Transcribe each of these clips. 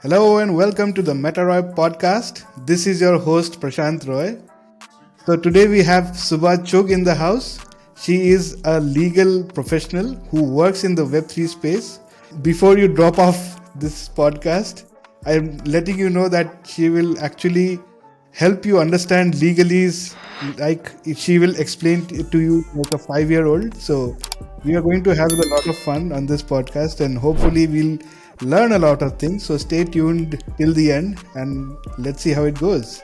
Hello and welcome to the MetaRoy Podcast. This is your host Prashant Roy. So today we have Subha Chugh in the house. She is a legal professional who works in the Web3 space. Before you drop off this podcast, I'm letting you know that she will actually help you understand legalese, like she will explain it to you like a 5-year-old. So we are going to have a lot of fun on this podcast and hopefully we'll learn a lot of things. So stay tuned till the end and let's see how it goes.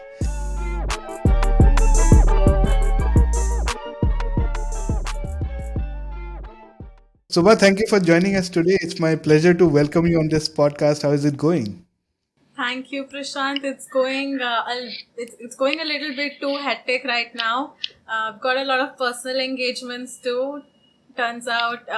Subha, thank you for joining us today. It's my pleasure to welcome you on this podcast. How is it going? Thank you, Prashant. It's going a little bit too hectic right now. I've got a lot of personal engagements too. Turns out,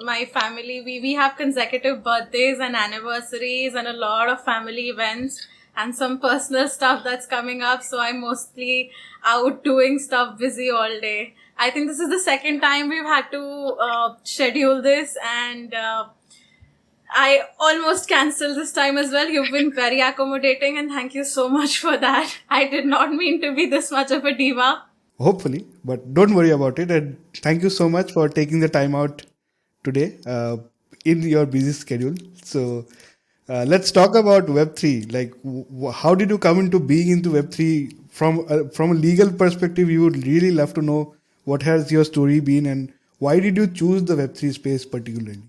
my family we have consecutive birthdays and anniversaries and a lot of family events and some personal stuff that's coming up. So I'm mostly out doing stuff, busy all day. I think this is the second time we've had to schedule this and. I almost cancelled this time as well. You've been very accommodating and thank you so much for that. I did not mean to be this much of a diva. Hopefully, but don't worry about it. And thank you so much for taking the time out today in your busy schedule. So let's talk about Web3. Like, how did you come into being into Web3 from a legal perspective? You would really love to know what has your story been and why did you choose the Web3 space particularly?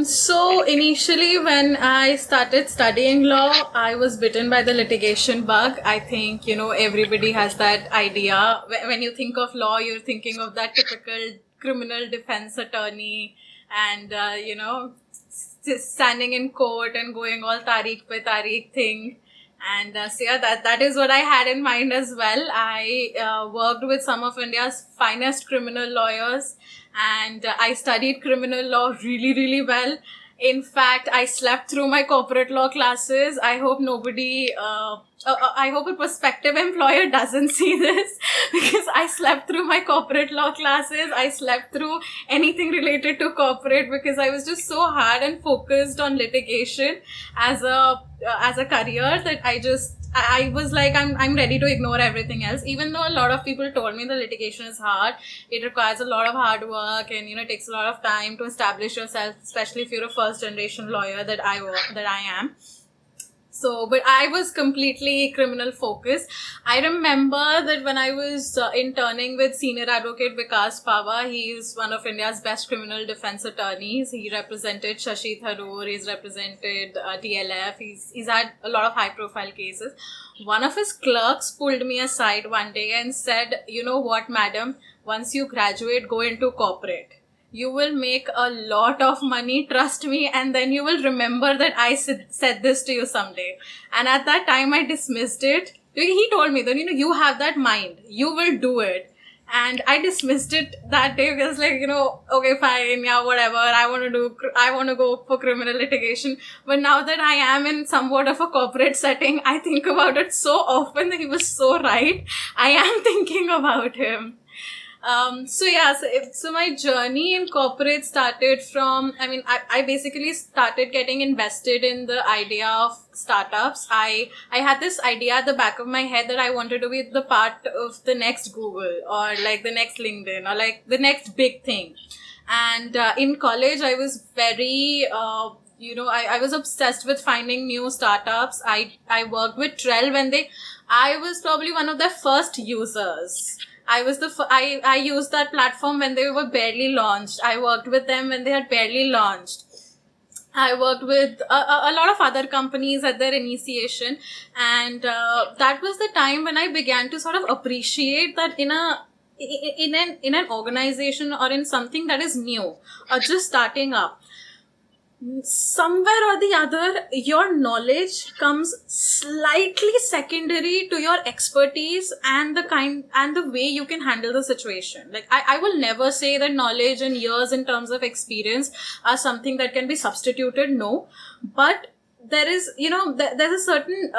So initially when I started studying law, I was bitten by the litigation bug. I think, everybody has that idea. When you think of law, you're thinking of that typical criminal defense attorney and, standing in court and going all tariq pe tariq thing. And that is what I had in mind as well. I worked with some of India's finest criminal lawyers and I studied criminal law really, really well. In fact, I slept through my corporate law classes. I hope I hope a prospective employer doesn't see this because I slept through my corporate law classes. I slept through anything related to corporate because I was just so hard and focused on litigation as a career that I was like, I'm ready to ignore everything else. Even though a lot of people told me the litigation is hard, it requires a lot of hard work and, it takes a lot of time to establish yourself, especially if you're a first generation lawyer that I am. So, but I was completely criminal focused. I remember that when I was interning with senior advocate Vikas Pava, he is one of India's best criminal defense attorneys. He represented Shashi Tharoor, he's represented DLF, he's had a lot of high profile cases. One of his clerks pulled me aside one day and said, you know what, madam, once you graduate, go into corporate. You will make a lot of money, trust me, and then you will remember that I said this to you someday. And at that time, I dismissed it. He told me that, you have that mind. You will do it. And I dismissed it that day because okay, fine, yeah, whatever. I want to go for criminal litigation. But now that I am in somewhat of a corporate setting, I think about it so often that he was so right. I am thinking about him. So my journey in corporate started from, I basically started getting invested in the idea of startups. I had this idea at the back of my head that I wanted to be the part of the next Google or like the next LinkedIn or like the next big thing. And in college, I was very, I was obsessed with finding new startups. I worked with Trell I was probably one of their first users. I used that platform when they were barely launched. I worked with them when they had barely launched. I worked with a lot of other companies at their initiation. And that was the time when I began to sort of appreciate that in an organization or in something that is new or just starting up, somewhere or the other, your knowledge comes slightly secondary to your expertise and the way you can handle the situation. Like, I will never say that knowledge and years in terms of experience are something that can be substituted. No, but there is, there's a certain,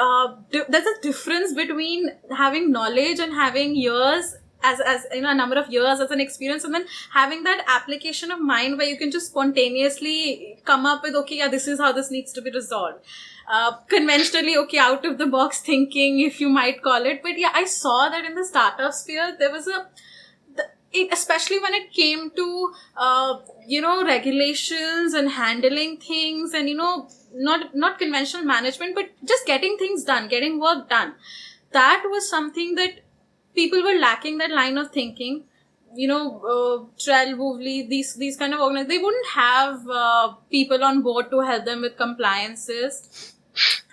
there's a difference between having knowledge and having years as you know, a number of years as an experience, and then having that application of mind where you can just spontaneously come up with, okay, yeah, this is how this needs to be resolved. Conventionally, okay, out of the box thinking, if you might call it. But yeah, I saw that in the startup sphere, there was especially when it came to, regulations and handling things, and, not conventional management, but just getting things done, getting work done. That was something that people were lacking, that line of thinking. Trell, Woovly, these kind of organizations, they wouldn't have people on board to help them with compliances.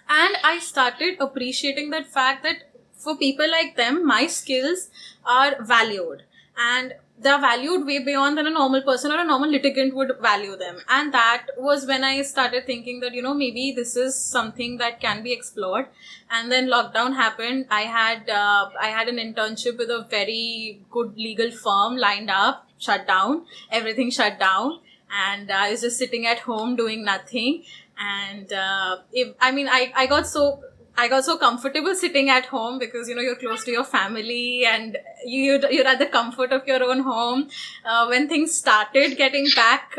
And I started appreciating that fact that for people like them, my skills are valued. And they're valued way beyond than a normal person or a normal litigant would value them. And that was when I started thinking that, maybe this is something that can be explored. And then lockdown happened. I had an internship with a very good legal firm lined up, shut down. Everything shut down. And I was just sitting at home doing nothing. And I got so comfortable sitting at home because, you're close to your family and you're at the comfort of your own home. When things started getting back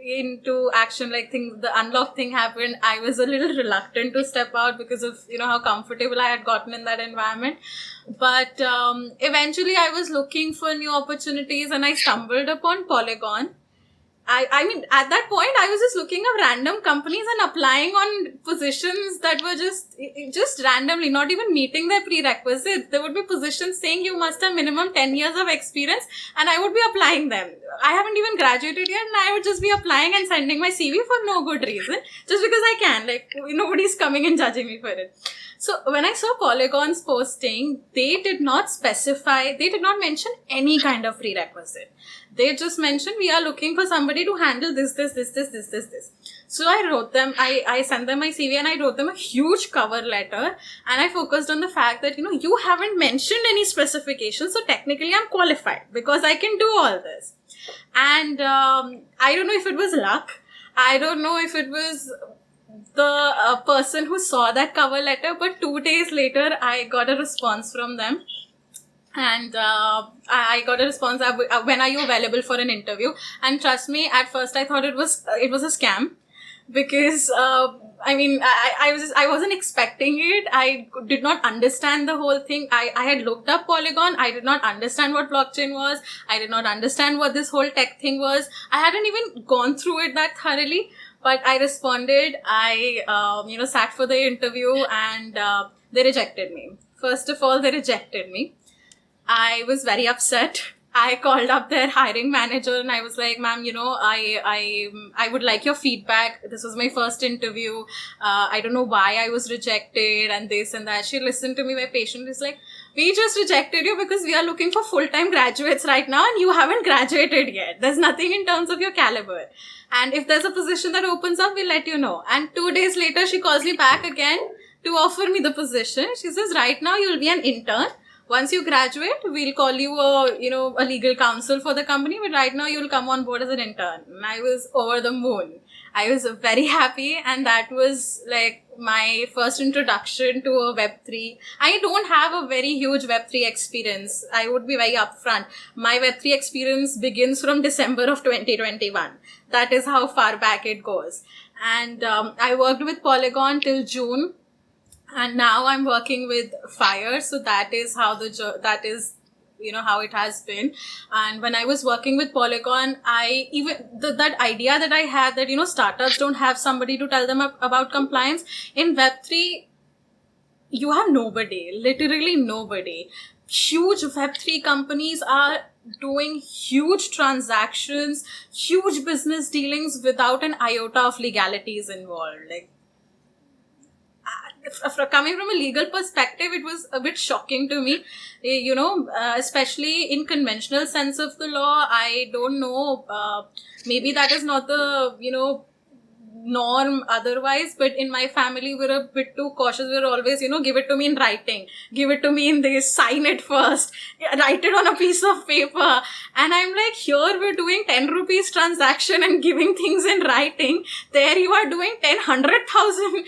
into action, like the unlock thing happened, I was a little reluctant to step out because of, how comfortable I had gotten in that environment. But eventually I was looking for new opportunities and I stumbled upon Polygon. I mean, at that point, I was just looking at random companies and applying on positions that were just randomly, not even meeting their prerequisites. There would be positions saying you must have minimum 10 years of experience, and I would be applying them. I haven't even graduated yet, and I would just be applying and sending my CV for no good reason, just because I can. Like, nobody's coming and judging me for it. So when I saw Polygon's posting, they did not mention any kind of prerequisite. They just mentioned, we are looking for somebody to handle this. So I wrote them, I sent them my CV and I wrote them a huge cover letter, and I focused on the fact that, you haven't mentioned any specifications, so technically I'm qualified because I can do all this. And I don't know if it was luck. I don't know if it was the person who saw that cover letter, but 2 days later, I got a response from them. And I got a response, when are you available for an interview? And trust me, at first I thought it was a scam, because I wasn't expecting it. I did not understand the whole thing. I had looked up Polygon. I did not understand what blockchain was. I did not understand what this whole tech thing was. I hadn't even gone through it that thoroughly. But I responded. I sat for the interview, and they rejected me. First of all, they rejected me. I was very upset. I called up their hiring manager and I was like, ma'am, I would like your feedback. This was my first interview. I don't know why I was rejected and this and that. She listened to me very patiently. It's like, we just rejected you because we are looking for full-time graduates right now and you haven't graduated yet. There's nothing in terms of your caliber. And if there's a position that opens up, we'll let you know. And 2 days later, she calls me back again to offer me the position. She says, right now you'll be an intern. Once you graduate, we'll call you a legal counsel for the company, but right now you'll come on board as an intern. And I was over the moon. I was very happy, and that was like my first introduction to a Web3. I don't have a very huge Web3 experience. I would be very upfront. My Web3 experience begins from December of 2021. That is how far back it goes. And I worked with Polygon till June. And now I'm working with Fire, so that is how how it has been. And when I was working with Polygon, that idea that I had that startups don't have somebody to tell them about compliance. In Web3, you have nobody, literally nobody. Huge Web3 companies are doing huge transactions, huge business dealings without an iota of legalities involved. Like, coming from a legal perspective, it was a bit shocking to me, especially in conventional sense of the law. I don't know, maybe that is not the, norm otherwise, but in my family, we're a bit too cautious. We're always, give it to me in writing, give it to me in this, sign it first, write it on a piece of paper. And I'm like, here we're doing 10 rupees transaction and giving things in writing. There you are doing 100,000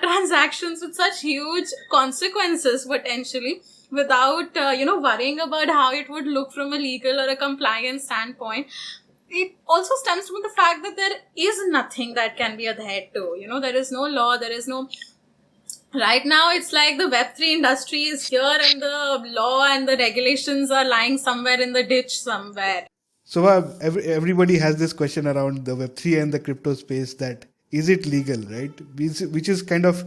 transactions with such huge consequences potentially. without worrying about how it would look from a legal or a compliance standpoint. It also stems from the fact that there is nothing that can be adhered to. There is no law, there is no. Right now, it's like the Web3 industry is here and the law and the regulations are lying somewhere in the ditch somewhere. So everybody has this question around the Web3 and the crypto space, that is it legal, right? Which is kind of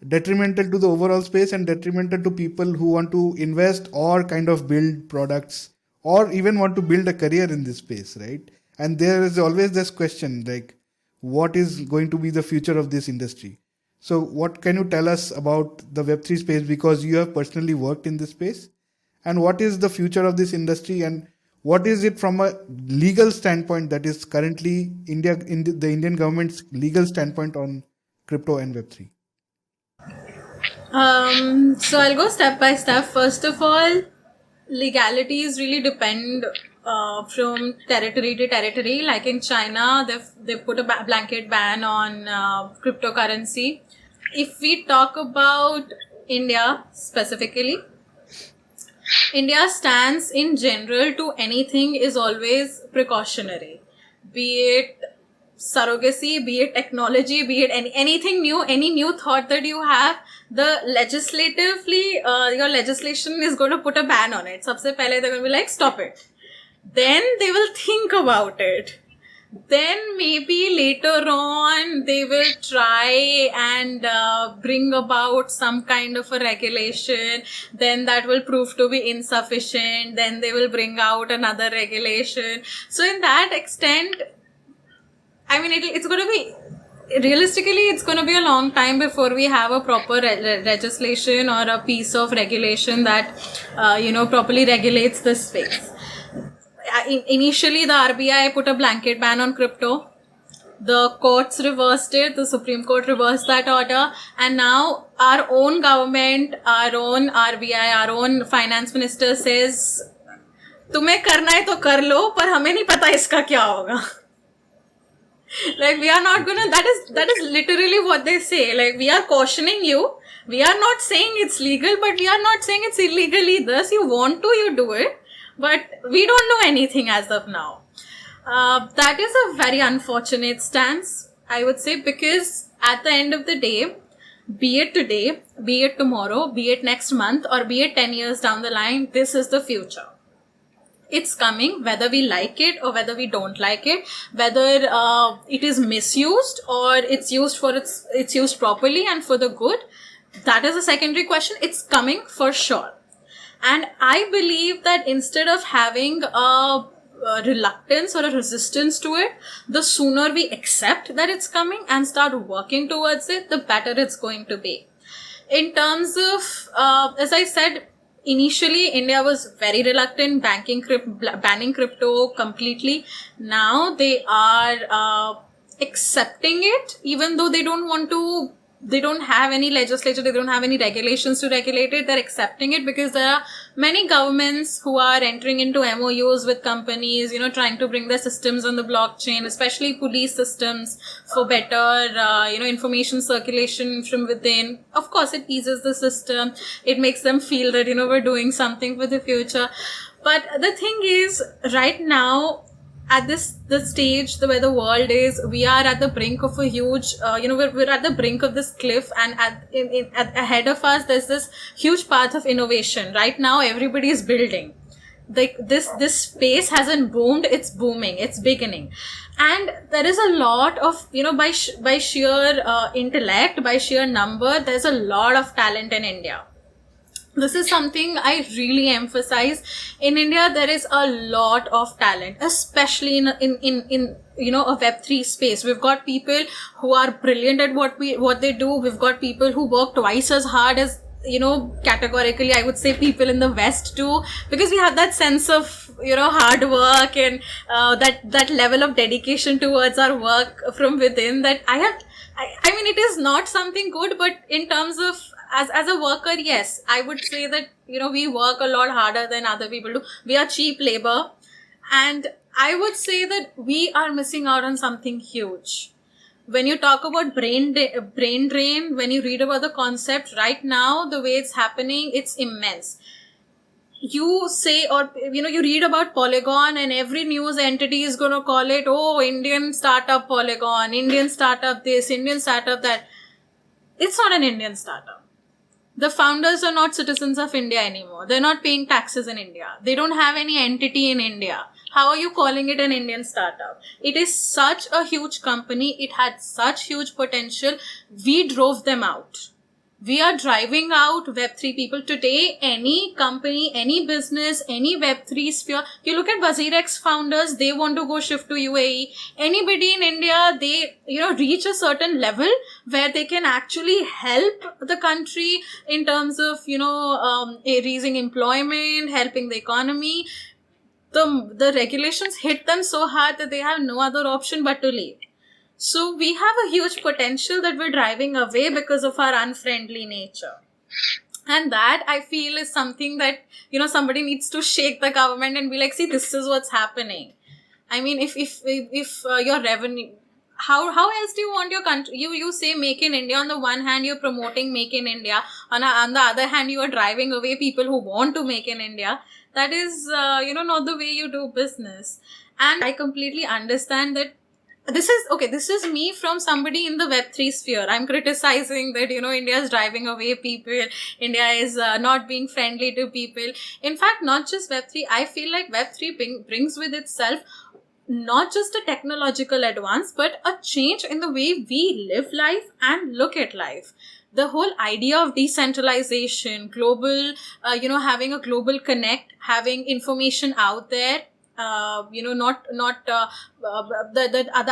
detrimental to the overall space and detrimental to people who want to invest or kind of build products or even want to build a career in this space, right? And there is always this question like, what is going to be the future of this industry? So what can you tell us about the Web3 space, because you have personally worked in this space? And what is the future of this industry, and what is it from a legal standpoint that is currently the Indian government's legal standpoint on crypto and Web3? So I'll go step by step. First of all, legalities really depend from territory to territory. Like in China, they've put a blanket ban on cryptocurrency. If we talk about India specifically, India's stance in general to anything is always precautionary. Be it surrogacy, be it technology, be it anything new, any new thought that you have, the legislatively, your legislation is going to put a ban on it. Sabse pehle they're going to be like, stop it. Then they will think about it. Then maybe later on they will try and bring about some kind of a regulation. Then that will prove to be insufficient. Then they will bring out another regulation. So in that extent, I mean, it's going to be, realistically, it's going to be a long time before we have a proper legislation or a piece of regulation that, properly regulates this space. Initially, the RBI put a blanket ban on crypto. The courts reversed it. The Supreme Court reversed that order. And now our own government, our own RBI, our own finance minister says, तुम्हें करना है तो कर लो, पर हमें नहीं पता इसका क्या होगा. Like, we are not gonna, that is literally what they say. Like, we are cautioning you. We are not saying it's legal, but we are not saying it's illegal either. So you want to, you do it. But we don't know anything as of now. That is a very unfortunate stance, I would say, because at the end of the day, be it today, be it tomorrow, be it next month, or be it 10 years down the line, this is the future. It's coming, whether we like it or whether we don't like it, whether it is misused or it's used properly and for the good. That is a secondary question. It's coming for sure. And I believe that instead of having a reluctance or a resistance to it, the sooner we accept that it's coming and start working towards it, the better it's going to be. In terms of, as I said, initially India was very reluctant banning crypto completely. Now they are accepting it, even though they don't have any legislature, they don't have any regulations to regulate it. They're accepting it because there are many governments who are entering into MOUs with companies, trying to bring their systems on the blockchain, especially police systems, for better, information circulation from within. Of course, it eases the system. It makes them feel that, we're doing something for the future. But the thing is, right now, at the stage where the world is, we are at the brink of a huge, we're at the brink of this cliff, and ahead of us, there's this huge path of innovation. Right now, everybody is building. This space hasn't boomed, it's booming, it's beginning. And there is a lot of, by sheer intellect, by sheer number, there's a lot of talent in India. This is something I really emphasize. In India, there is a lot of talent, especially in a Web3 space. We've got people who are brilliant at what they do. We've got people who work twice as hard as, categorically, I would say people in the West too, because we have that sense of, hard work and that level of dedication towards our work from within that I mean, it is not something good, but in terms of as a worker, yes, I would say that, we work a lot harder than other people do. We are cheap labor. And I would say that we are missing out on something huge. when you talk about brain drain, when you read about the concept right now, the way it's happening, it's immense. You say, or you read about Polygon, and every news entity is going to call it, oh, Indian startup Polygon, Indian startup this, Indian startup that. It's not an Indian startup. The founders are not citizens of India anymore. They're not paying taxes in India. They don't have any entity in India. How are you calling it an Indian startup? It is such a huge company. It had such huge potential. We drove them out. We are driving out Web3 people today. Any company, any business, any Web3 sphere. You look at Bazirex founders, they want to go shift to UAE. Anybody in India, they, reach a certain level where they can actually help the country in terms of, raising employment, helping the economy. The regulations hit them so hard that they have no other option but to leave. So we have a huge potential that we're driving away because of our unfriendly nature. And that, I feel, is something that, somebody needs to shake the government and be like, see, this is what's happening. I mean, if your revenue, how else do you want your country? You say make in India. On the one hand, you're promoting make in India. On the other hand, you are driving away people who want to make in India. That is, not the way you do business. And I completely understand that. This is me from somebody in the Web3 sphere. I'm criticizing that, India is driving away people. India is not being friendly to people. In fact, not just Web3. I feel like Web3 brings with itself not just a technological advance, but a change in the way we live life and look at life. The whole idea of decentralization, global, having a global connect, having information out there, the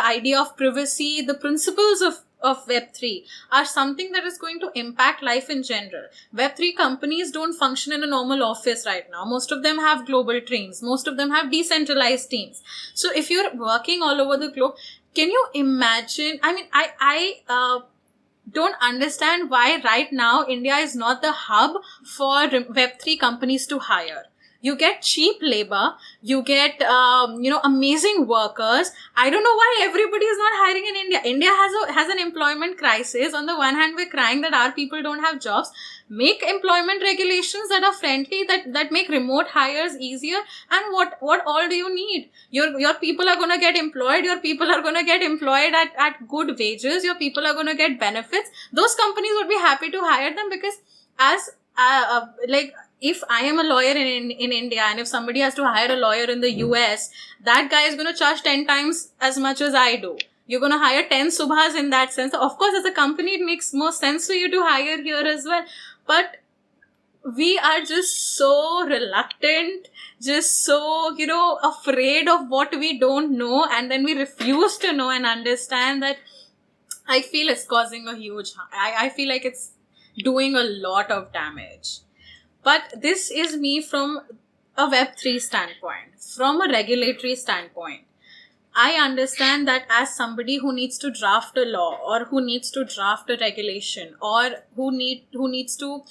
idea of privacy, the principles of Web3 are something that is going to impact life in general. Web3 companies don't function in a normal office right now. Most of them have global teams. Most of them have decentralized teams. So if you're working all over the globe, can you imagine? I mean, I don't understand why right now India is not the hub for Web3 companies to hire. You get cheap labor, you get, amazing workers. I don't know why everybody is not hiring in India. India has an employment crisis. On the one hand, we're crying that our people don't have jobs. Make employment regulations that are friendly, that make remote hires easier. And what all do you need? Your people are going to get employed. Your people are going to get employed at good wages. Your people are going to get benefits. Those companies would be happy to hire them because if I am a lawyer in India, and if somebody has to hire a lawyer in the US, that guy is going to charge 10 times as much as I do. You're going to hire 10 Subhas in that sense. Of course, as a company, it makes more sense for you to hire here as well. But we are just so reluctant, just so, afraid of what we don't know. And then we refuse to know and understand that. I feel it's causing a huge harm. I feel like it's doing a lot of damage. But this is me from a Web3 standpoint, from a regulatory standpoint. I understand that as somebody who needs to draft a law, or who needs to draft a regulation, or who needs to,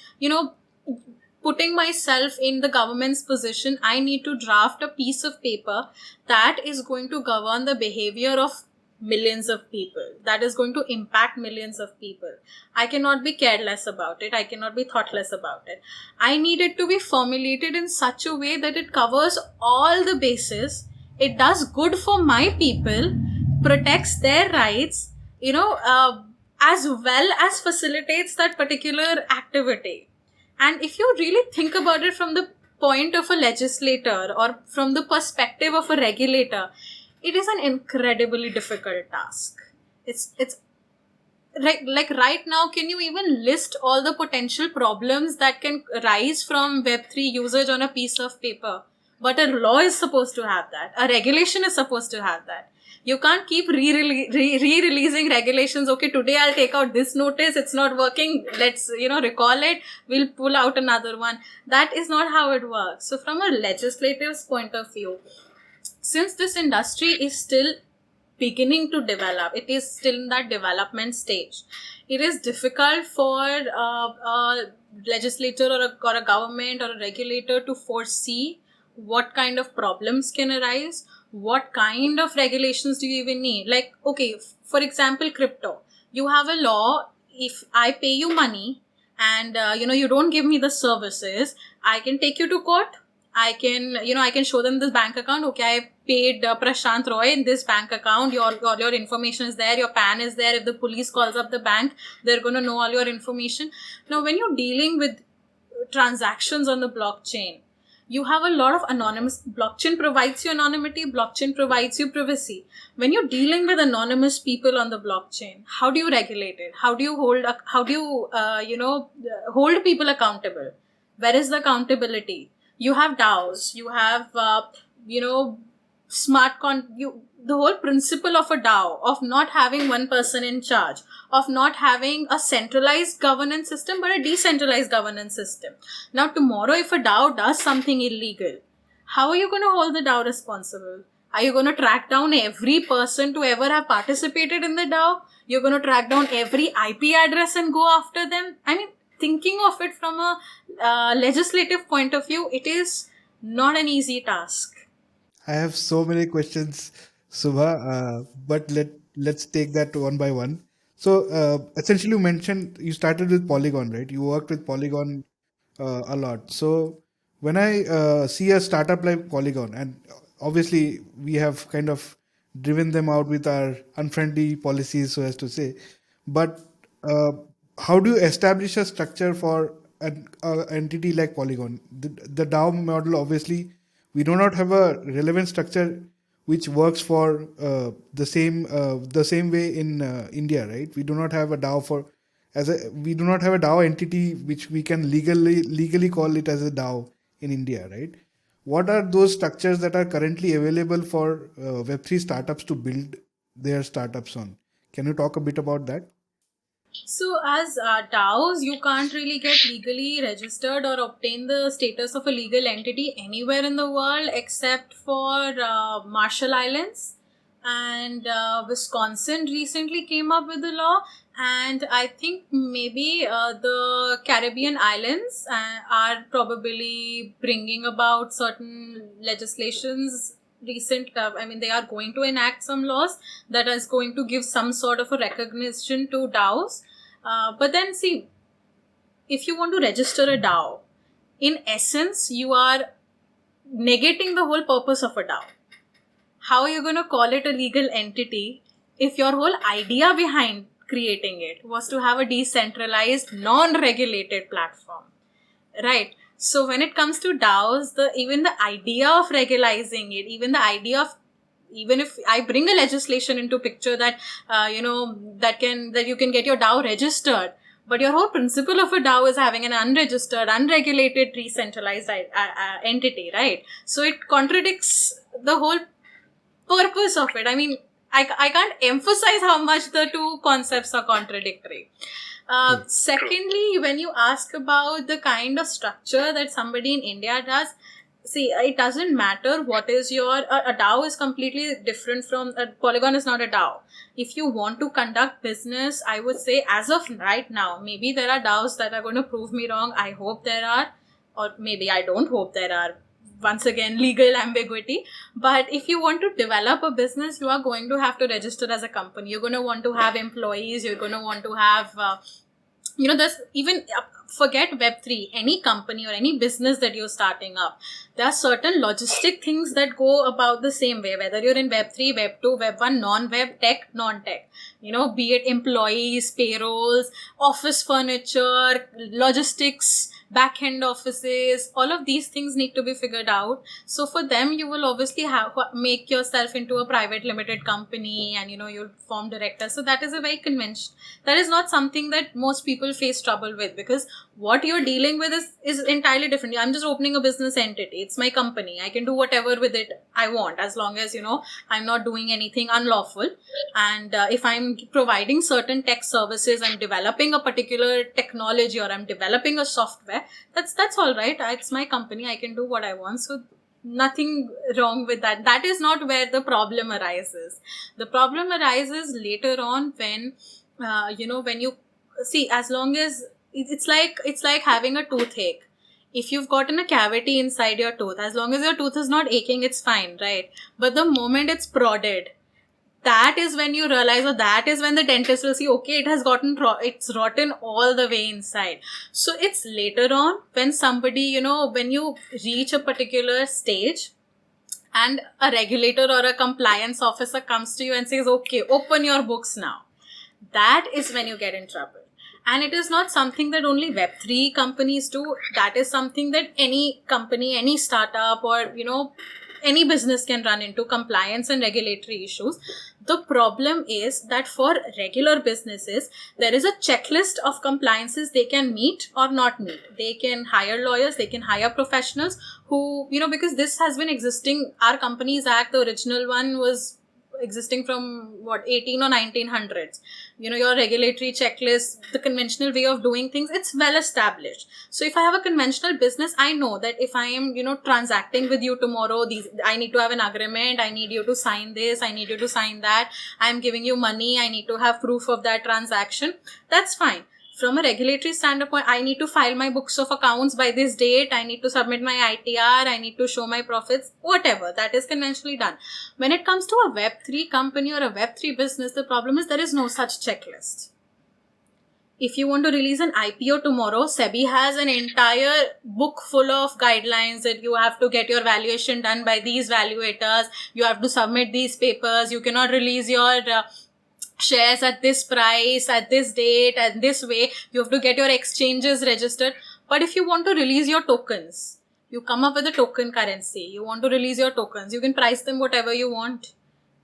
putting myself in the government's position, I need to draft a piece of paper that is going to govern the behavior of millions of people, that is going to impact millions of people. I cannot be careless about it. I cannot be thoughtless about it. I need it to be formulated in such a way that it covers all the bases. It does good for my people, protects their rights, as well as facilitates that particular activity. And if you really think about it from the point of a legislator or from the perspective of a regulator, it is an incredibly difficult task. It's like right now, can you even list all the potential problems that can arise from Web3 usage on a piece of paper? But a law is supposed to have that. A regulation is supposed to have that. You can't keep re-releasing regulations. Okay, today I'll take out this notice. It's not working. Let's, recall it. We'll pull out another one. That is not how it works. So from a legislative's point of view, since this industry is still beginning to develop, it is still in that development stage, it is difficult for a legislator or a government or a regulator to foresee what kind of problems can arise, what kind of regulations do you even need. Like, okay, for example, crypto, you have a law. If I pay you money and you don't give me the services, I can take you to court. I can show them this bank account. Okay, I paid Prashant Roy in this bank account. All your information is there. Your PAN is there. If the police calls up the bank, they're going to know all your information. Now, when you're dealing with transactions on the blockchain, you have a lot of anonymous. Blockchain provides you anonymity. Blockchain provides you privacy. When you're dealing with anonymous people on the blockchain, how do you regulate it? How do you hold people accountable? Where is the accountability? You have DAOs. You have the whole principle of a DAO, of not having one person in charge, of not having a centralized governance system but a decentralized governance system. Now, tomorrow, if a DAO does something illegal, how are you going to hold the DAO responsible? Are you going to track down every person to ever have participated in the DAO? You're going to track down every IP address and go after them? I mean, thinking of it from a legislative point of view, it is not an easy task. I have so many questions, Subha, but let's take that one by one. So essentially, you mentioned you started with Polygon, right? You worked with Polygon a lot. So when I see a startup like Polygon, and obviously we have kind of driven them out with our unfriendly policies, so as to say, but uh, how do you establish a structure for an entity like Polygon? The DAO model, obviously, we do not have a relevant structure which works for the same way in India, right? We do not have a DAO for we do not have a DAO entity which we can legally call it as a DAO in India, right? What are those structures that are currently available for Web3 startups to build their startups on? Can you talk a bit about that? So, as DAOs, you can't really get legally registered or obtain the status of a legal entity anywhere in the world except for Marshall Islands. And Wisconsin recently came up with a law. And I think maybe the Caribbean islands are probably bringing about certain legislations they are going to enact some laws that is going to give some sort of a recognition to DAOs. But then, see, if you want to register a DAO, in essence, you are negating the whole purpose of a DAO. How are you going to call it a legal entity if your whole idea behind creating it was to have a decentralized, non-regulated platform, right? So when it comes to DAOs, even the idea of regularizing it, even if I bring a legislation into picture that that you can get your DAO registered, but your whole principle of a DAO is having an unregistered, unregulated, decentralized entity, right? So it contradicts the whole purpose of it. I mean, I can't emphasize how much the two concepts are contradictory. Secondly, when you ask about the kind of structure that somebody in India does, see, it doesn't matter what is a DAO is completely different from a Polygon is not a DAO. If you want to conduct business, I would say as of right now, maybe there are DAOs that are going to prove me wrong. I hope there are, or maybe I don't hope there are. Once again, legal ambiguity. But if you want to develop a business, you are going to have to register as a company. You're going to want to have employees. You're going to want to have, there's even, forget Web3, any company or any business that you're starting up. There are certain logistic things that go about the same way, whether you're in Web3, Web2, Web1, non-Web, tech, non-tech. Be it employees, payrolls, office furniture, logistics, back-end offices, all of these things need to be figured out. So for them, you will obviously make yourself into a private limited company and, you'll form directors. So that is a very convention. That is not something that most people face trouble with, because what you're dealing with is entirely different. I'm just opening a business entity. It's my company. I can do whatever with it I want, as long as, I'm not doing anything unlawful. And if I'm providing certain tech services, I'm developing a particular technology, or I'm developing a software, that's all right. It's my company. I can do what I want. So nothing wrong with that. That is not where the problem arises. The problem arises later on when, when you see, as long as it's like having a toothache. If you've gotten a cavity inside your tooth, as long as your tooth is not aching, it's fine, right? But the moment it's prodded, that is when you realize, or that is when the dentist will see, okay, it has it's rotten all the way inside. So it's later on when somebody, when you reach a particular stage and a regulator or a compliance officer comes to you and says, okay, open your books now. That is when you get in trouble. And it is not something that only Web3 companies do. That is something that any company, any startup, or, any business can run into, compliance and regulatory issues. The problem is that for regular businesses, there is a checklist of compliances they can meet or not meet. They can hire lawyers, they can hire professionals who, because this has been existing. Our Companies Act, the original one, was existing from 18 or 1900s. Your regulatory checklist, the conventional way of doing things, it's well established. So if I have a conventional business, I know that if I am transacting with you tomorrow, I need to have an agreement, I need you to sign this, I need you to sign that, I'm giving you money, I need to have proof of that transaction. That's fine. From a regulatory standpoint, I need to file my books of accounts by this date, I need to submit my ITR, I need to show my profits, whatever. That is conventionally done. When it comes to a Web3 company or a Web3 business, the problem is there is no such checklist. If you want to release an IPO tomorrow, SEBI has an entire book full of guidelines that you have to get your valuation done by these valuators, you have to submit these papers, you cannot release your shares at this price, at this date, and this way. You have to get your exchanges registered. But if you want to release your tokens, you come up with a token currency, you want to release your tokens, you can price them whatever you want,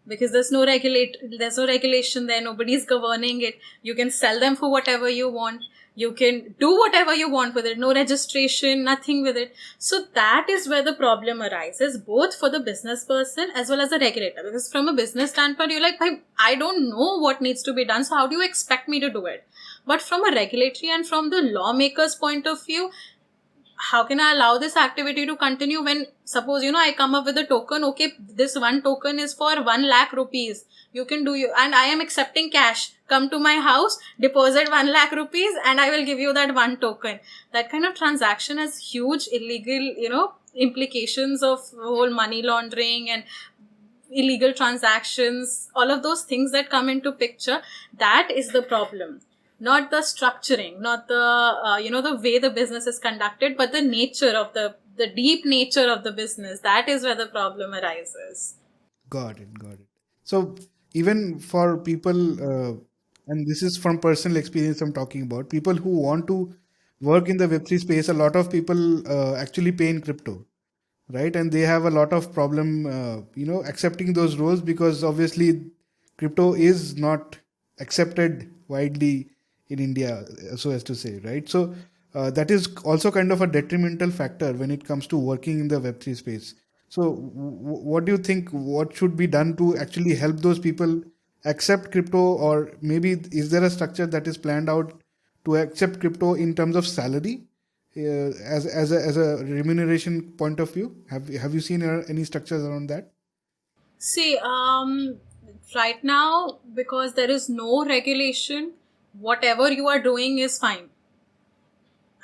because there's no regulation there, nobody's governing it. You can sell them for whatever you want, you can do whatever you want with it, no registration, nothing with it. So that is where the problem arises, both for the business person as well as the regulator. Because from a business standpoint, you're like, I don't know what needs to be done, so how do you expect me to do it? But from a regulatory and from the lawmaker's point of view, how can I allow this activity to continue when, suppose, I come up with a token, okay, this one token is for 1 lakh rupees. You can do and I am accepting cash. Come to my house, deposit 1 lakh rupees, and I will give you that one token. That kind of transaction has huge illegal, implications of whole money laundering and illegal transactions, all of those things that come into picture. That is the problem. Not the structuring, not the, the way the business is conducted, but the nature of the deep nature of the business. That is where the problem arises. Got it. So even for people, and this is from personal experience I'm talking about, people who want to work in the Web3 space, a lot of people actually pay in crypto, right? And they have a lot of problem, accepting those roles, because obviously crypto is not accepted widely in India, so as to say, right? So that is also kind of a detrimental factor when it comes to working in the Web3 space. So what do you think, what should be done to actually help those people accept crypto? Or maybe is there a structure that is planned out to accept crypto in terms of salary, as a remuneration point of view? Have you seen any structures around that? See, right now, because there is no regulation, whatever you are doing is fine.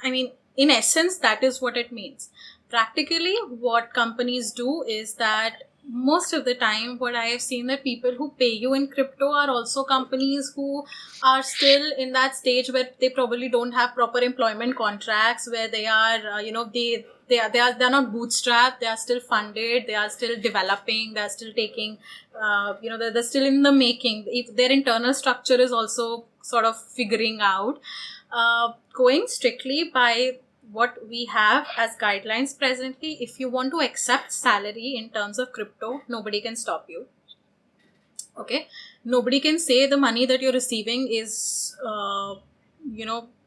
I mean, in essence, that is what it means. Practically, what companies do is that most of the time, what I have seen, that people who pay you in crypto are also companies who are still in that stage where they probably don't have proper employment contracts, where they are, they're not bootstrapped, they are still funded, they are still developing, they are still taking, they're still in the making. If their internal structure is also sort of figuring out. Going strictly by what we have as guidelines presently, if you want to accept salary in terms of crypto, nobody can stop you. Okay, nobody can say the money that you're receiving is,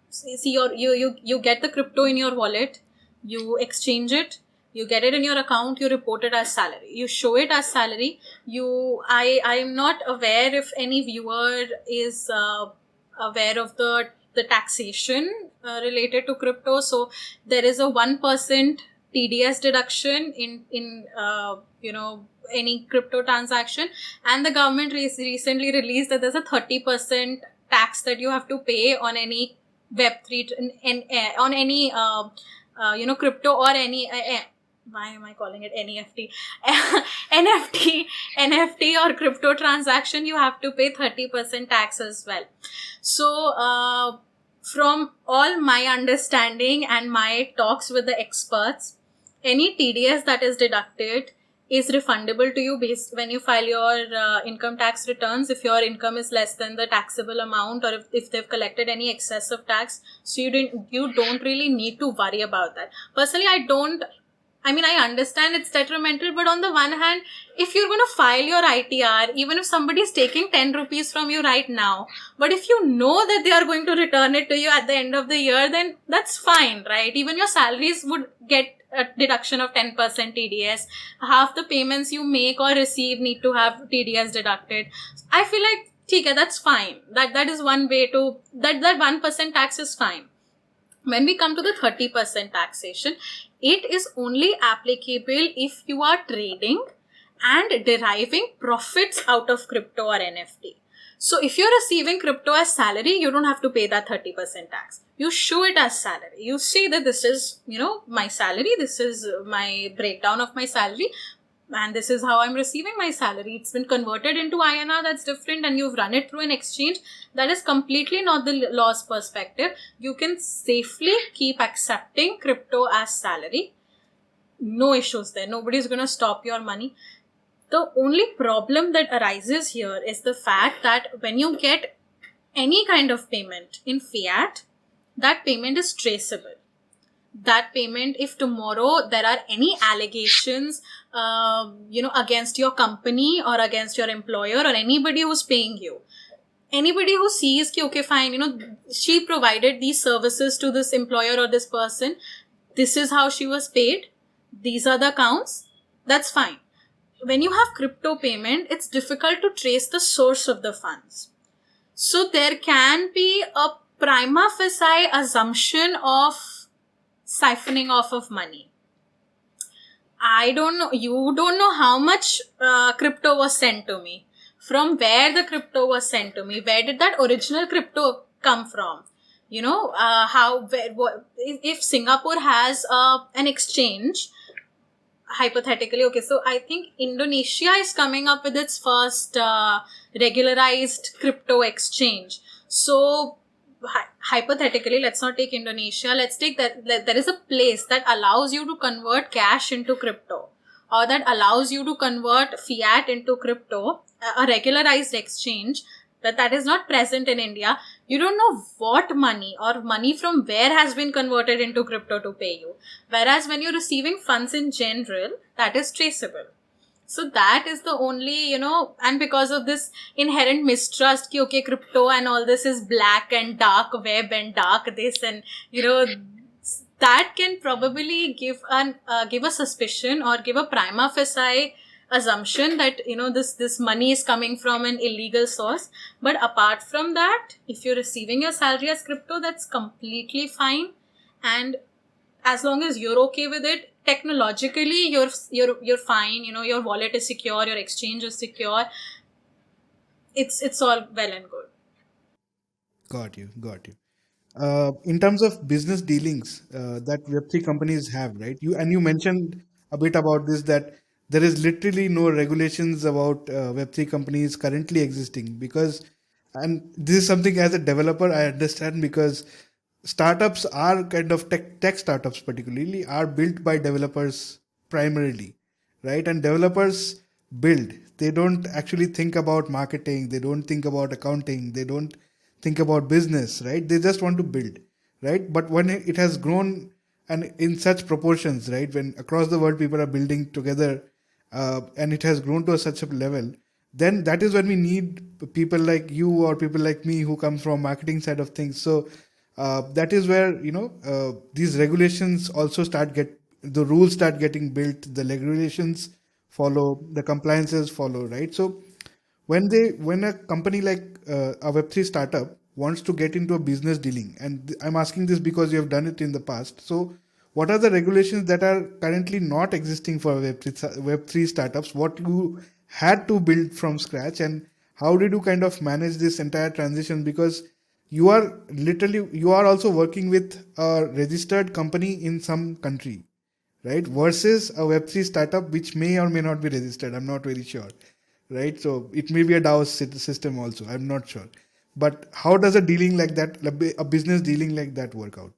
see, you get the crypto in your wallet, you exchange it, you get it in your account, you report it as salary, you show it as salary. I'm not aware if any viewer is aware of the taxation related to crypto. So there is a 1% TDS deduction in any crypto transaction, and the government recently released that there's a 30% tax that you have to pay on any Web3 on any crypto or any why am I calling it NFT? NFT, NFT or crypto transaction, you have to pay 30% tax as well. So, from all my understanding and my talks with the experts, any TDS that is deducted is refundable to you based when you file your income tax returns, if your income is less than the taxable amount, or if they've collected any excessive tax. So you don't really need to worry about that. Personally, I understand it's detrimental, but on the one hand, if you're going to file your ITR, even if somebody is taking 10 rupees from you right now, but if you know that they are going to return it to you at the end of the year, then that's fine, right? Even your salaries would get a deduction of 10% TDS. Half the payments you make or receive need to have TDS deducted. I feel like, okay, that's fine. That is one way to, that 1% tax is fine. When we come to the 30% taxation, it is only applicable if you are trading and deriving profits out of crypto or NFT. So if you're receiving crypto as salary, you don't have to pay that 30% tax. You show it as salary. You say that this is, my salary, this is my breakdown of my salary, and this is how I'm receiving my salary. It's been converted into INR, that's different, and you've run it through an exchange. That is completely not the law's perspective. You can safely keep accepting crypto as salary. No issues there. Nobody's going to stop your money. The only problem that arises here is the fact that when you get any kind of payment in fiat, that payment is traceable. That payment, if tomorrow there are any allegations, against your company or against your employer or anybody who's paying you, anybody who sees, okay, fine, she provided these services to this employer or this person, this is how she was paid, these are the accounts, that's fine. When you have crypto payment, it's difficult to trace the source of the funds. So there can be a prima facie assumption of siphoning off of money. I don't know, you don't know how much crypto was sent to me, from where the crypto was sent to me, where did that original crypto come from? If Singapore has an exchange, hypothetically, okay, so I think Indonesia is coming up with its first regularized crypto exchange. So hypothetically, let's not take Indonesia, let's take that there is a place that allows you to convert cash into crypto, or that allows you to convert fiat into crypto, a regularized exchange that is not present in India. You don't know what money or money from where has been converted into crypto to pay you. Whereas when you're receiving funds in general, that is traceable. So that is the only, and because of this inherent mistrust, okay, crypto and all this is black and dark web and dark this, and, that can probably give a suspicion or give a prima facie assumption that, this money is coming from an illegal source. But apart from that, if you're receiving your salary as crypto, that's completely fine. And as long as you're okay with it, technologically, you're fine. Your wallet is secure, your exchange is secure. It's all well and good. Got you. In terms of business dealings that Web3 companies have, right? You mentioned a bit about this, that there is literally no regulations about Web3 companies currently existing, because, and this is something as a developer I understand, because startups are kind of tech startups particularly are built by developers primarily, right? And developers build. They don't actually think about marketing. They don't think about accounting. They don't think about business, right? They just want to build, right? But when it has grown and in such proportions, right? When across the world people are building together, and it has grown to such a level, then that is when we need people like you or people like me who come from marketing side of things. So that is where these regulations also the rules start getting built, the regulations follow, the compliances follow, right? So when a company like a Web3 startup wants to get into a business dealing, and I'm asking this because you have done it in the past, so what are the regulations that are currently not existing for Web3 startups? What you had to build from scratch, and how did you kind of manage this entire transition? Because you are also working with a registered company in some country, right? Versus a Web3 startup which may or may not be registered. I'm not very sure, right? So it may be a DAO system also. I'm not sure. But how does a dealing like that, a business dealing like that work out?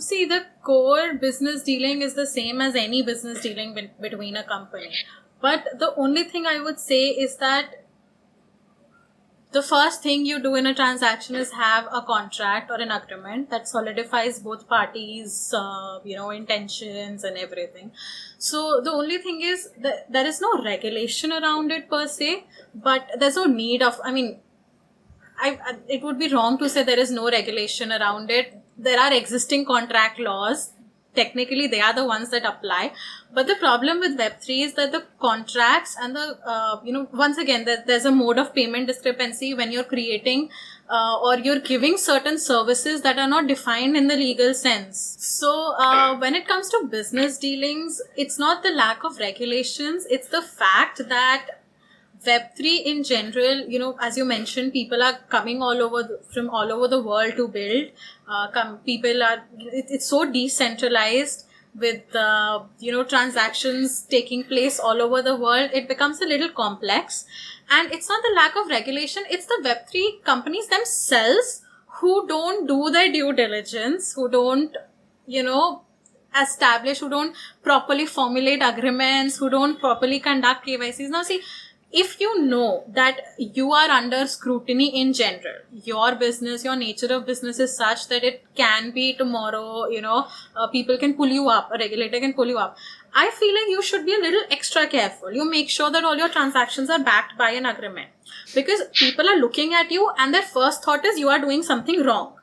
See, the core business dealing is the same as any business dealing between a company. But the only thing I would say is that the first thing you do in a transaction is have a contract or an agreement that solidifies both parties, intentions and everything. So the only thing is that there is no regulation around it per se, but there's no need of, it would be wrong to say there is no regulation around it. There are existing contract laws. Technically, they are the ones that apply. But the problem with Web3 is that the contracts and once again, there's a mode of payment discrepancy when you're creating or you're giving certain services that are not defined in the legal sense. So when it comes to business dealings, it's not the lack of regulations. It's the fact that Web3 in general, as you mentioned, people are coming from all over the world to build. It's so decentralized with, transactions taking place all over the world. It becomes a little complex. And it's not the lack of regulation. It's the Web3 companies themselves who don't do their due diligence, who don't, establish, who don't properly formulate agreements, who don't properly conduct KYCs. Now, see, if you know that you are under scrutiny in general, your business, your nature of business is such that it can be tomorrow, people can pull you up, a regulator can pull you up. I feel like you should be a little extra careful. You make sure that all your transactions are backed by an agreement, because people are looking at you and their first thought is you are doing something wrong.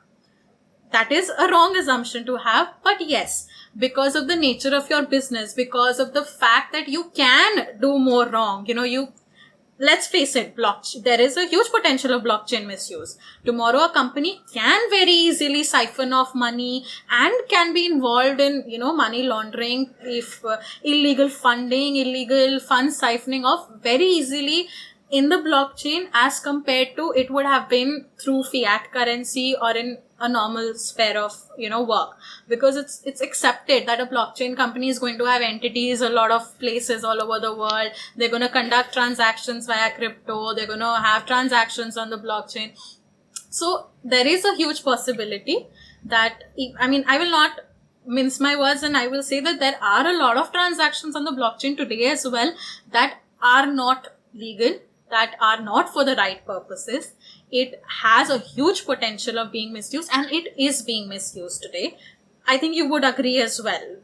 That is a wrong assumption to have, but yes, because of the nature of your business, because of the fact that you can do more wrong, let's face it, there is a huge potential of blockchain misuse. Tomorrow, a company can very easily siphon off money and can be involved in, money laundering, if illegal funding, illegal fund siphoning off very easily in the blockchain as compared to it would have been through fiat currency or in a normal sphere of, work. Because it's accepted that a blockchain company is going to have entities a lot of places all over the world. They're going to conduct transactions via crypto. They're going to have transactions on the blockchain. So there is a huge possibility that, I will not mince my words and I will say that there are a lot of transactions on the blockchain today as well that are not legal, that are not for the right purposes. It has a huge potential of being misused, and it is being misused today. I think you would agree as well.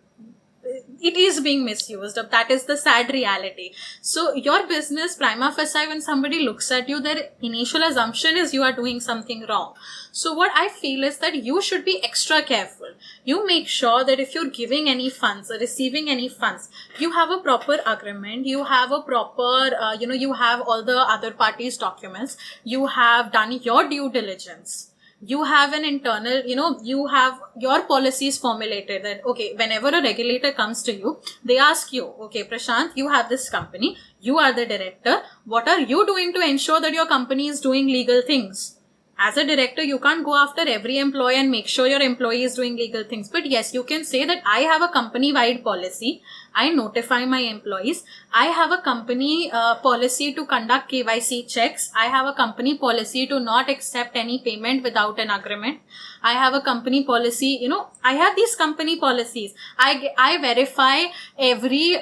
It is being misused. That is the sad reality. So your business, prima facie, when somebody looks at you, their initial assumption is you are doing something wrong. So what I feel is that you should be extra careful. You make sure that if you're giving any funds or receiving any funds, you have a proper agreement, you have a proper, you have all the other parties' documents, you have done your due diligence. You have an internal, you have your policies formulated that, okay, whenever a regulator comes to you, they ask you, okay, Prashant, you have this company, you are the director. What are you doing to ensure that your company is doing legal things? As a director, you can't go after every employee and make sure your employee is doing legal things. But yes, you can say that I have a company-wide policy. I notify my employees. I have a company policy to conduct KYC checks. I have a company policy to not accept any payment without an agreement. I have a company policy, I have these company policies. I verify every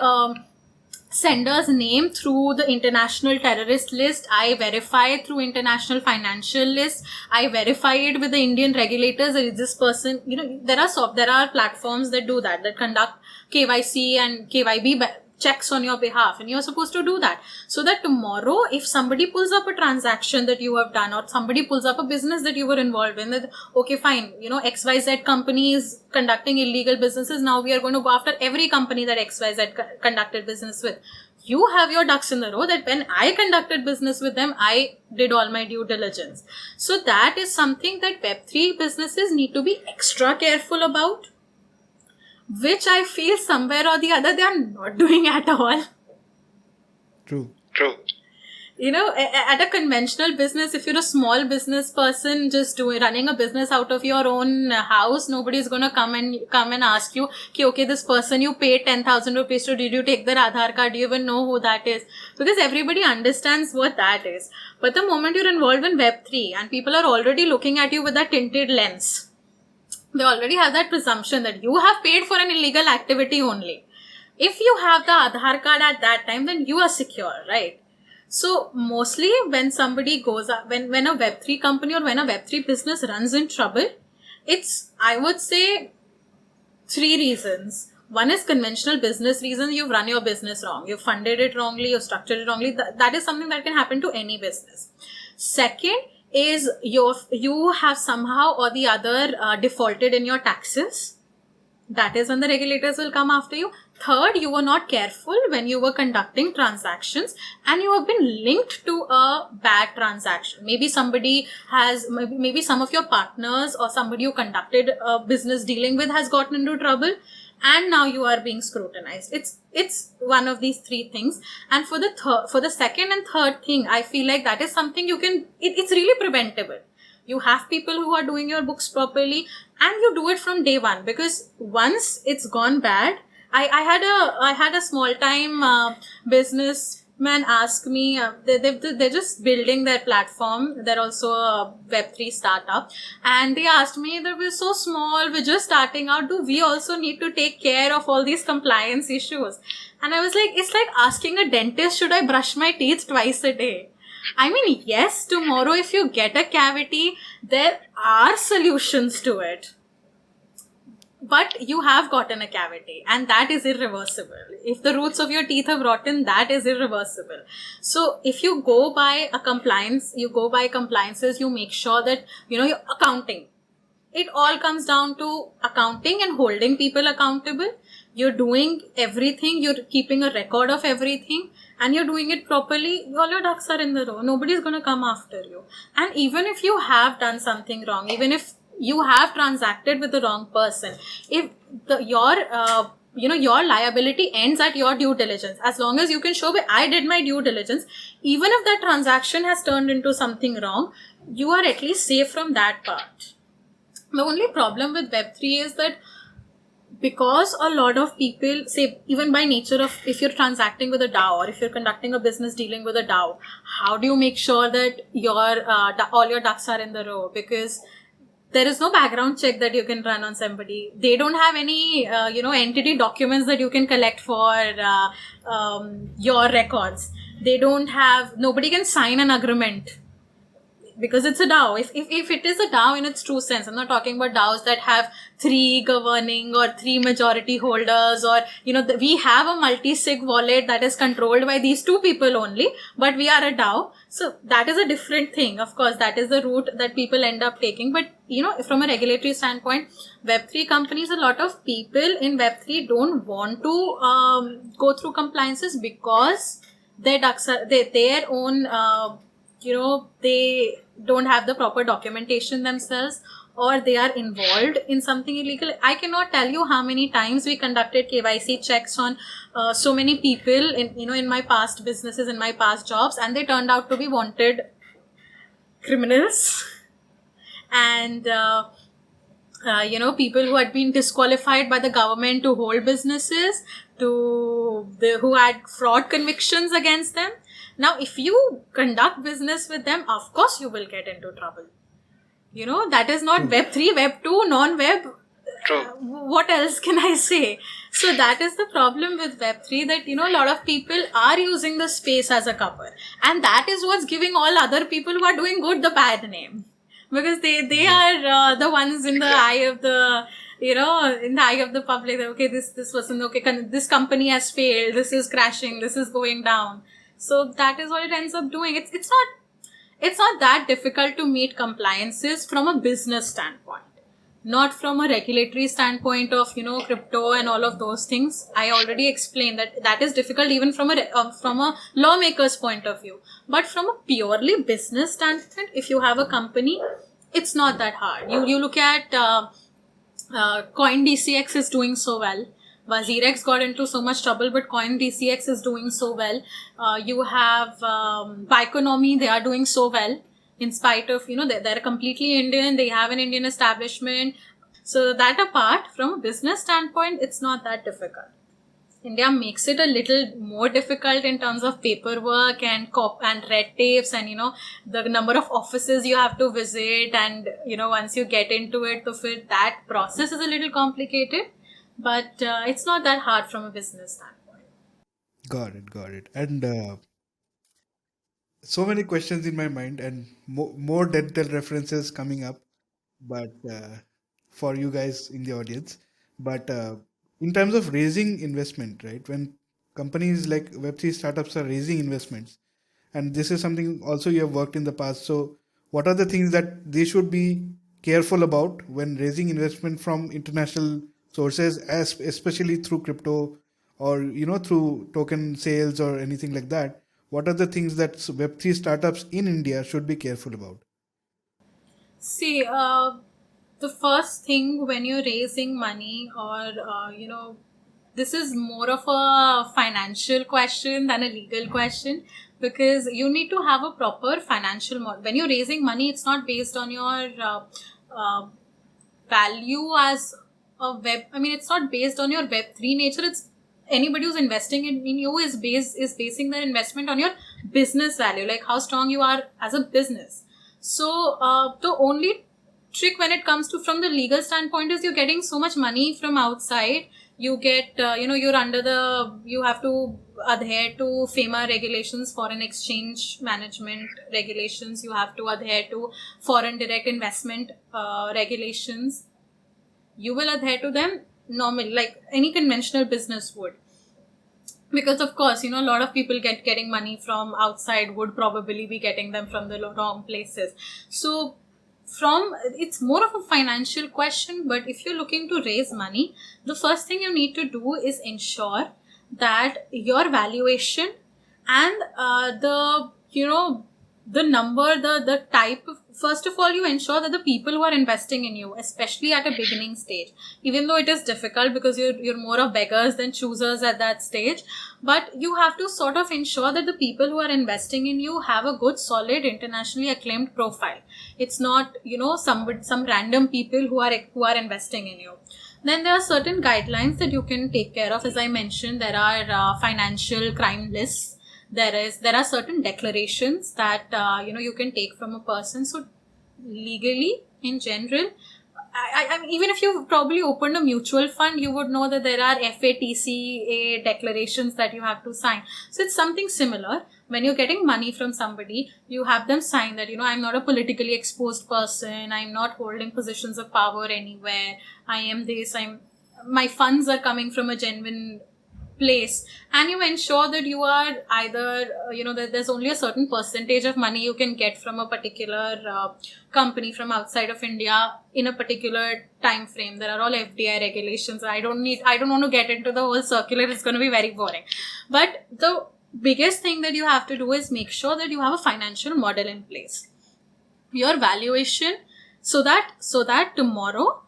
sender's name through the international terrorist list. I verify through international financial list. I verify it with the Indian regulators. Is this person, there are platforms that do that conduct KYC and KYB checks on your behalf, and you're supposed to do that so that tomorrow if somebody pulls up a transaction that you have done or somebody pulls up a business that you were involved in, that okay fine, XYZ company is conducting illegal businesses, now we are going to go after every company that XYZ conducted business with. You have your ducks in the row that when I conducted business with them, I did all my due diligence. So that is something that Web3 businesses need to be extra careful about, which I feel somewhere or the other they are not doing at all. True. At a conventional business, if you're a small business person just running a business out of your own house, nobody's going to come and ask you, okay, this person you paid 10,000 rupees to, did you take their Aadhaar card? Do you even know who that is? Because everybody understands what that is. But the moment you're involved in Web3 and people are already looking at you with a tinted lens, they already have that presumption that you have paid for an illegal activity only. If you have the Aadhaar card at that time, then you are secure, right? So mostly when somebody goes up, when a Web3 company or when a Web3 business runs in trouble, it's, I would say, 3 reasons. One is conventional business reason. You've run your business wrong. You've funded it wrongly. You've structured it wrongly. That is something that can happen to any business. Second is you have somehow or the other defaulted in your taxes. That is when the regulators will come after you. Third, you were not careful when you were conducting transactions and you have been linked to a bad transaction. Maybe somebody has, maybe some of your partners or somebody you conducted a business dealing with has gotten into trouble and now you are being scrutinized. It's one of these 3 things. And for the second and third thing, I feel like that is something it's really preventable. You have people who are doing your books properly and you do it from day one, because once it's gone bad, I had a small time businessman ask me, they're just building their platform. They're also a Web3 startup. And they asked me that we're so small, we're just starting out. Do we also need to take care of all these compliance issues? And I was like, it's like asking a dentist, should I brush my teeth twice a day? I mean, yes, tomorrow if you get a cavity, there are solutions to it. But you have gotten a cavity and that is irreversible. If the roots of your teeth have rotten, that is irreversible. So if you go by compliances, you make sure that, your accounting. It all comes down to accounting and holding people accountable. You're doing everything. You're keeping a record of everything. And you're doing it properly, all your ducks are in the row. Nobody's going to come after you. And even if you have done something wrong, even if you have transacted with the wrong person, if your liability ends at your due diligence, as long as you can show, I did my due diligence, even if that transaction has turned into something wrong, you are at least safe from that part. The only problem with Web3 is that because a lot of people say, even by nature of, if you're transacting with a DAO or if you're conducting a business dealing with a DAO, how do you make sure that all your ducks are in the row? Because there is no background check that you can run on somebody. They don't have any, entity documents that you can collect for your records. Nobody can sign an agreement. Because it's a DAO. If it is a DAO in its true sense, I'm not talking about DAOs that have 3 governing or 3 majority holders, or, we have a multi-sig wallet that is controlled by these 2 people only, but we are a DAO. So that is a different thing. Of course, that is the route that people end up taking. But, from a regulatory standpoint, Web3 companies, a lot of people in Web3 don't want to go through compliances because their ducks are, their own, they don't have the proper documentation themselves, or they are involved in something illegal. I cannot tell you how many times we conducted KYC checks on so many people in my past businesses, in my past jobs, and they turned out to be wanted criminals and people who had been disqualified by the government to hold businesses, who had fraud convictions against them. Now, if you conduct business with them, of course you will get into trouble. That is not Web3, Web2, non-Web. What else can I say? So that is the problem with Web3, that, a lot of people are using the space as a cover. And that is what's giving all other people who are doing good the bad name. Because they are the ones in the eye of the, in the eye of the public. That, okay, this wasn't okay. This company has failed. This is crashing. This is going down. So that is what it ends up doing. It's not that difficult to meet compliances from a business standpoint, not from a regulatory standpoint of, crypto and all of those things. I already explained that is difficult even from a lawmaker's point of view. But from a purely business standpoint, if you have a company, it's not that hard. You look at CoinDCX is doing so well. Wazirex got into so much trouble, but CoinDCX is doing so well. You have Bioeconomy, they are doing so well in spite of, they're completely Indian, they have an Indian establishment. So that apart, from a business standpoint, it's not that difficult. India makes it a little more difficult in terms of paperwork and and red tapes, and the number of offices you have to visit, and once you get into it, that process is a little complicated, but it's not that hard from a business standpoint. Got it, got it. And so many questions in my mind, and more dental references coming up, but for you guys in the audience. But in terms of raising investment, right? When companies like Web3 startups are raising investments, and this is something also you have worked in the past. So, what are the things that they should be careful about when raising investment from international sources, as especially through crypto or through token sales or anything like that? What are the things that Web3 startups in India should be careful about? See, the first thing when you're raising money, or this is more of a financial question than a legal question, because you need to have a proper financial model. When you're raising money, it's not based on your value as a web. I mean, it's not based on your Web3 nature. It's anybody who's investing in you is basing their investment on your business value, like how strong you are as a business. So the only trick when it comes to from the legal standpoint is you're getting so much money from outside. You get you're under you have to adhere to FEMA regulations, foreign exchange management regulations. You have to adhere to foreign direct investment regulations. You will adhere to them normally, like any conventional business would, because of course a lot of people getting money from outside would probably be getting them from the wrong places. So it's more of a financial question, but if you're looking to raise money, the first thing you need to do is ensure that your valuation and the number, the type of, first of all, you ensure that the people who are investing in you, especially at a beginning stage, even though it is difficult because you're more of beggars than choosers at that stage, but you have to sort of ensure that the people who are investing in you have a good, solid, internationally acclaimed profile. It's not some random people who are investing in you. Then there are certain guidelines that you can take care of. As I mentioned, there are financial crime lists. There are certain declarations that you can take from a person. So legally, in general, I even if you probably opened a mutual fund, you would know that there are FATCA declarations that you have to sign. So it's something similar. When you're getting money from somebody, you have them sign that I'm not a politically exposed person. I'm not holding positions of power anywhere. I am this. My funds are coming from a genuine place, and you ensure that you are either that there's only a certain percentage of money you can get from a particular company from outside of India in a particular time frame. There are all FDI regulations. I don't want to get into the whole circular. It's going to be very boring. But the biggest thing that you have to do is make sure that you have a financial model in place, your valuation, so that tomorrow,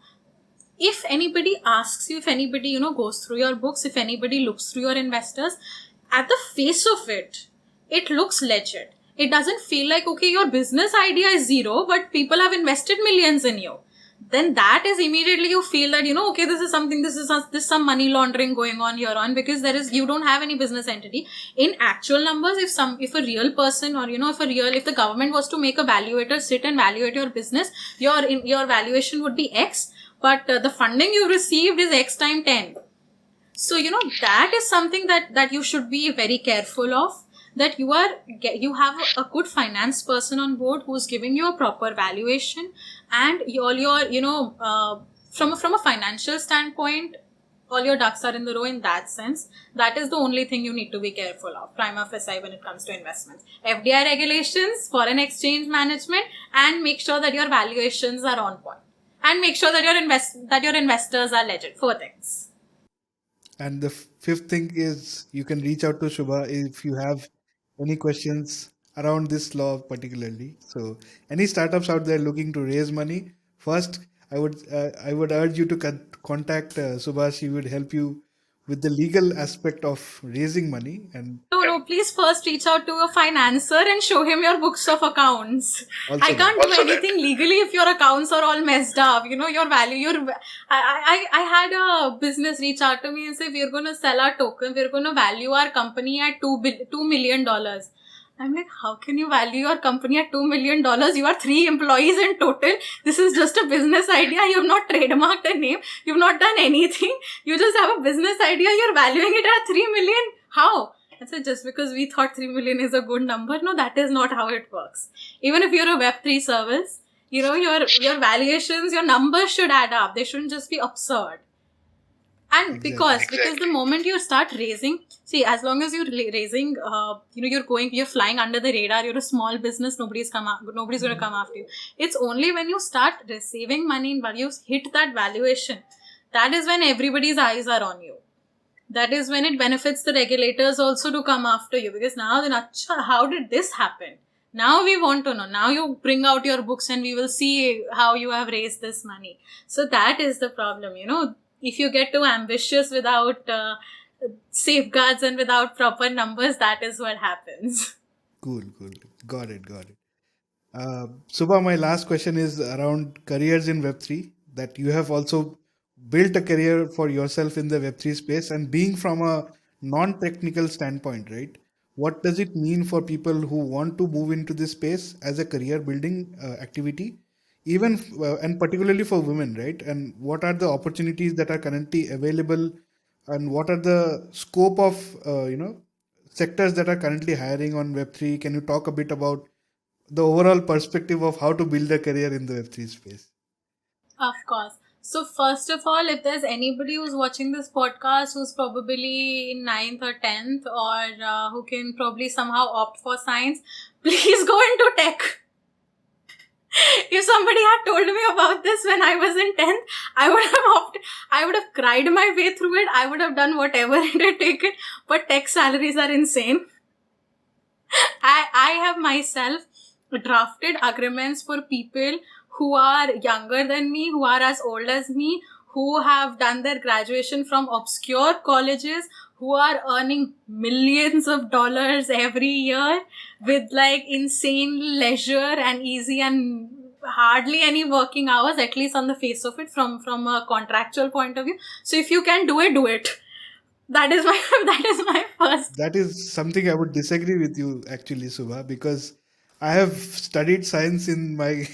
if anybody asks you, if anybody goes through your books, if anybody looks through your investors, at the face of it, it looks legit. It doesn't feel like, okay, your business idea is zero, but people have invested millions in you. Then that is immediately you feel that okay, this is some money laundering going on here on, because you don't have any business entity. In actual numbers, if a real person, or if the government was to make a valuator sit and valuate your business, your valuation would be X, but the funding you received is X times 10. So that is something that you should be very careful of, that you have a good finance person on board who's giving you a proper valuation, and all your from a financial standpoint, all your ducks are in the row. In that sense, that is the only thing you need to be careful of, prima facie, when it comes to investments. FDI regulations, foreign exchange management, and make sure that your valuations are on point, and make sure that your investors are legit. 4 things. And the fifth thing is you can reach out to Shubha if you have any questions around this law particularly. So any startups out there looking to raise money, first I would urge you to contact Subha. She would help you with the legal aspect of raising money. And No, please first reach out to a financer and show him your books of accounts. also I can't that. do anything legally if your accounts are all messed up. Your value, I had a business reach out to me and say, we're going to sell our token. We're going to value our company at $2 million. I'm like, how can you value your company at $2 million? You are 3 employees in total. This is just a business idea. You have not trademarked a name. You've not done anything. You just have a business idea. You're valuing it at 3 million. How? I said, just because we thought 3 million is a good number. No, that is not how it works. Even if you're a Web3 service, your valuations, your numbers should add up. They shouldn't just be absurd. And because the moment you start raising, see, as long as you're raising, you're flying under the radar, you're a small business, nobody's going to come after you. It's only when you start receiving money and you hit that valuation, that is when everybody's eyes are on you. That is when it benefits the regulators also to come after you, because now then, how did this happen? Now we want to know. Now you bring out your books and we will see how you have raised this money. So that is the problem, If you get too ambitious without safeguards and without proper numbers, that is what happens. Cool. Got it. Subha, my last question is around careers in Web3, that you have also built a career for yourself in the Web3 space, and being from a non-technical standpoint, right? What does it mean for people who want to move into this space as a career building activity, even and particularly for women, right? And what are the opportunities that are currently available, and what are the scope of sectors that are currently hiring on Web3? Can you talk a bit about the overall perspective of how to build a career in the Web3 space? Of course. So first of all, if there's anybody who's watching this podcast who's probably in 9th or 10th, or who can probably somehow opt for science, please go into tech. If somebody had told me about this when I was in 10th, I would have cried my way through it. I would have done whatever it had taken. But tech salaries are insane. I have myself drafted agreements for people who are younger than me, who are as old as me, who have done their graduation from obscure colleges, who are earning millions of dollars every year with like insane leisure and easy and hardly any working hours, at least on the face of it, from a contractual point of view. So if you can do it, do it. That is my first. That is something I would disagree with you, actually, Subha, because I have studied science in my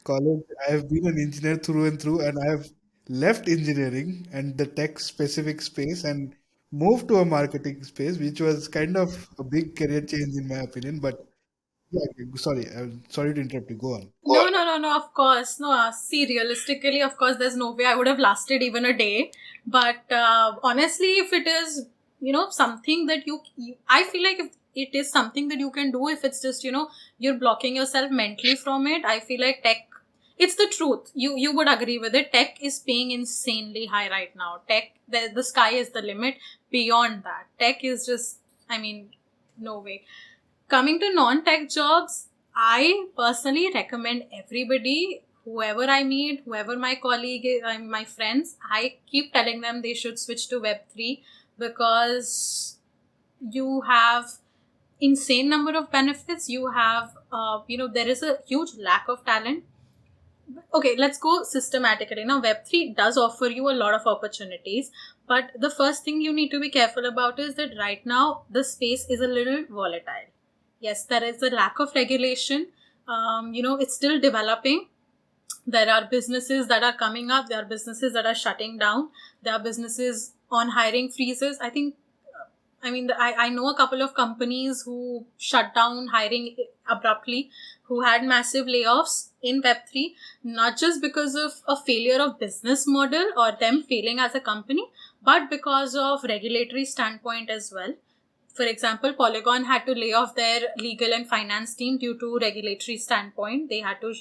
college. I have been an engineer through and through, and I have left engineering and the tech specific space and moved to a marketing space, which was kind of a big career change in my opinion. But yeah, sorry to interrupt you. Go on. No, of course. No, see, realistically, of course, there's no way I would have lasted even a day. But honestly, if it is, something that I feel like if it is something that you can do, if it's just, you're blocking yourself mentally from it, I feel like tech, it's the truth. You would agree with it. Tech is paying insanely high right now. Tech, the sky is the limit. Beyond that, tech is just, no way. Coming to non-tech jobs, I personally recommend everybody, whoever I meet, whoever my colleague is, my friends, I keep telling them they should switch to Web3 because you have insane number of benefits. You have, there is a huge lack of talent. Okay, let's go systematically. Now, Web3 does offer you a lot of opportunities, but the first thing you need to be careful about is that right now, the space is a little volatile. Yes, there is a lack of regulation. It's still developing. There are businesses that are coming up. There are businesses that are shutting down. There are businesses on hiring freezes. I know a couple of companies who shut down hiring abruptly, who had massive layoffs in Web3, not just because of a failure of business model or them failing as a company, but because of regulatory standpoint as well. For example, Polygon had to lay off their legal and finance team due to regulatory standpoint. They had to,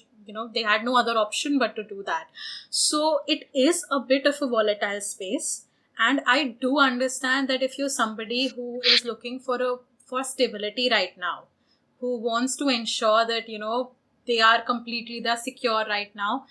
they had no other option but to do that. So it is a bit of a volatile space. And I do understand that if you're somebody who is looking for stability right now, who wants to ensure that, they're secure right now,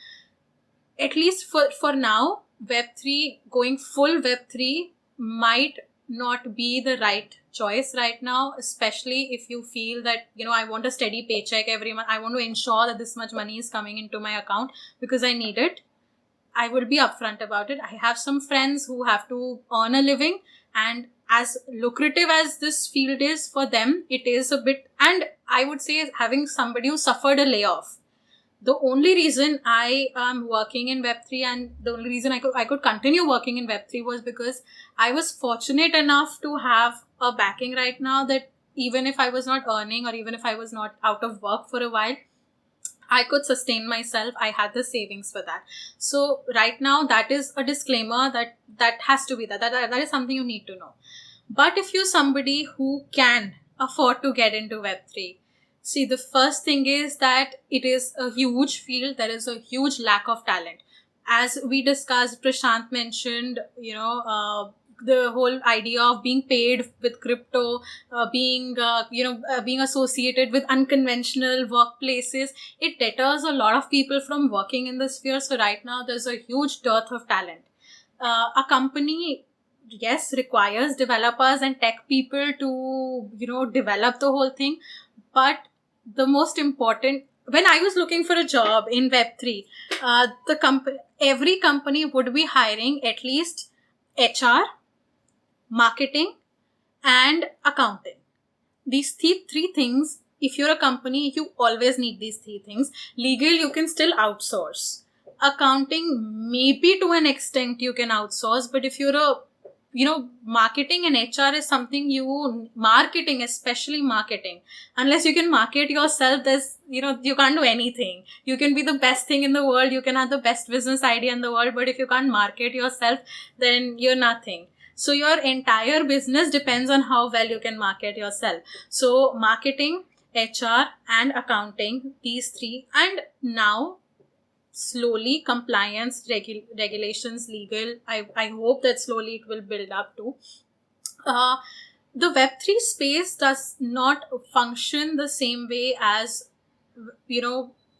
at least for now, Web3, going full Web3 might not be the right choice right now, especially if you feel that, I want a steady paycheck every month. I want to ensure that this much money is coming into my account because I need it. I would be upfront about it. I have some friends who have to earn a living, and as lucrative as this field is for them, it is a bit, and I would say having somebody who suffered a layoff. The only reason I am working in Web3 and the only reason I could continue working in Web3 was because I was fortunate enough to have a backing right now that even if I was not earning or even if I was not out of work for a while, I could sustain myself. I had the savings for that. So right now, that is a disclaimer that has to be that is something you need to know. But if you're somebody who can afford to get into Web3, see, the first thing is that it is a huge field. There is a huge lack of talent. As we discussed, Prashant mentioned, the whole idea of being paid with crypto, being associated with unconventional workplaces, it deters a lot of people from working in the sphere. So right now, there's a huge dearth of talent. A company, yes, requires developers and tech people to, develop the whole thing. But the most important, when I was looking for a job in Web3, every company would be hiring at least HR, marketing, and accounting. These three things, if you're a company, you always need these three things. Legal, you can still outsource. Accounting, maybe to an extent you can outsource, but if you're marketing and HR is something marketing, especially marketing, unless you can market yourself, you can't do anything. You can be the best thing in the world, you can have the best business idea in the world, but if you can't market yourself, then you're nothing. So your entire business depends on how well you can market yourself. So marketing, HR, and accounting, these three. And now, slowly, compliance, regulations, legal. I hope that slowly it will build up too. The Web3 space does not function the same way as,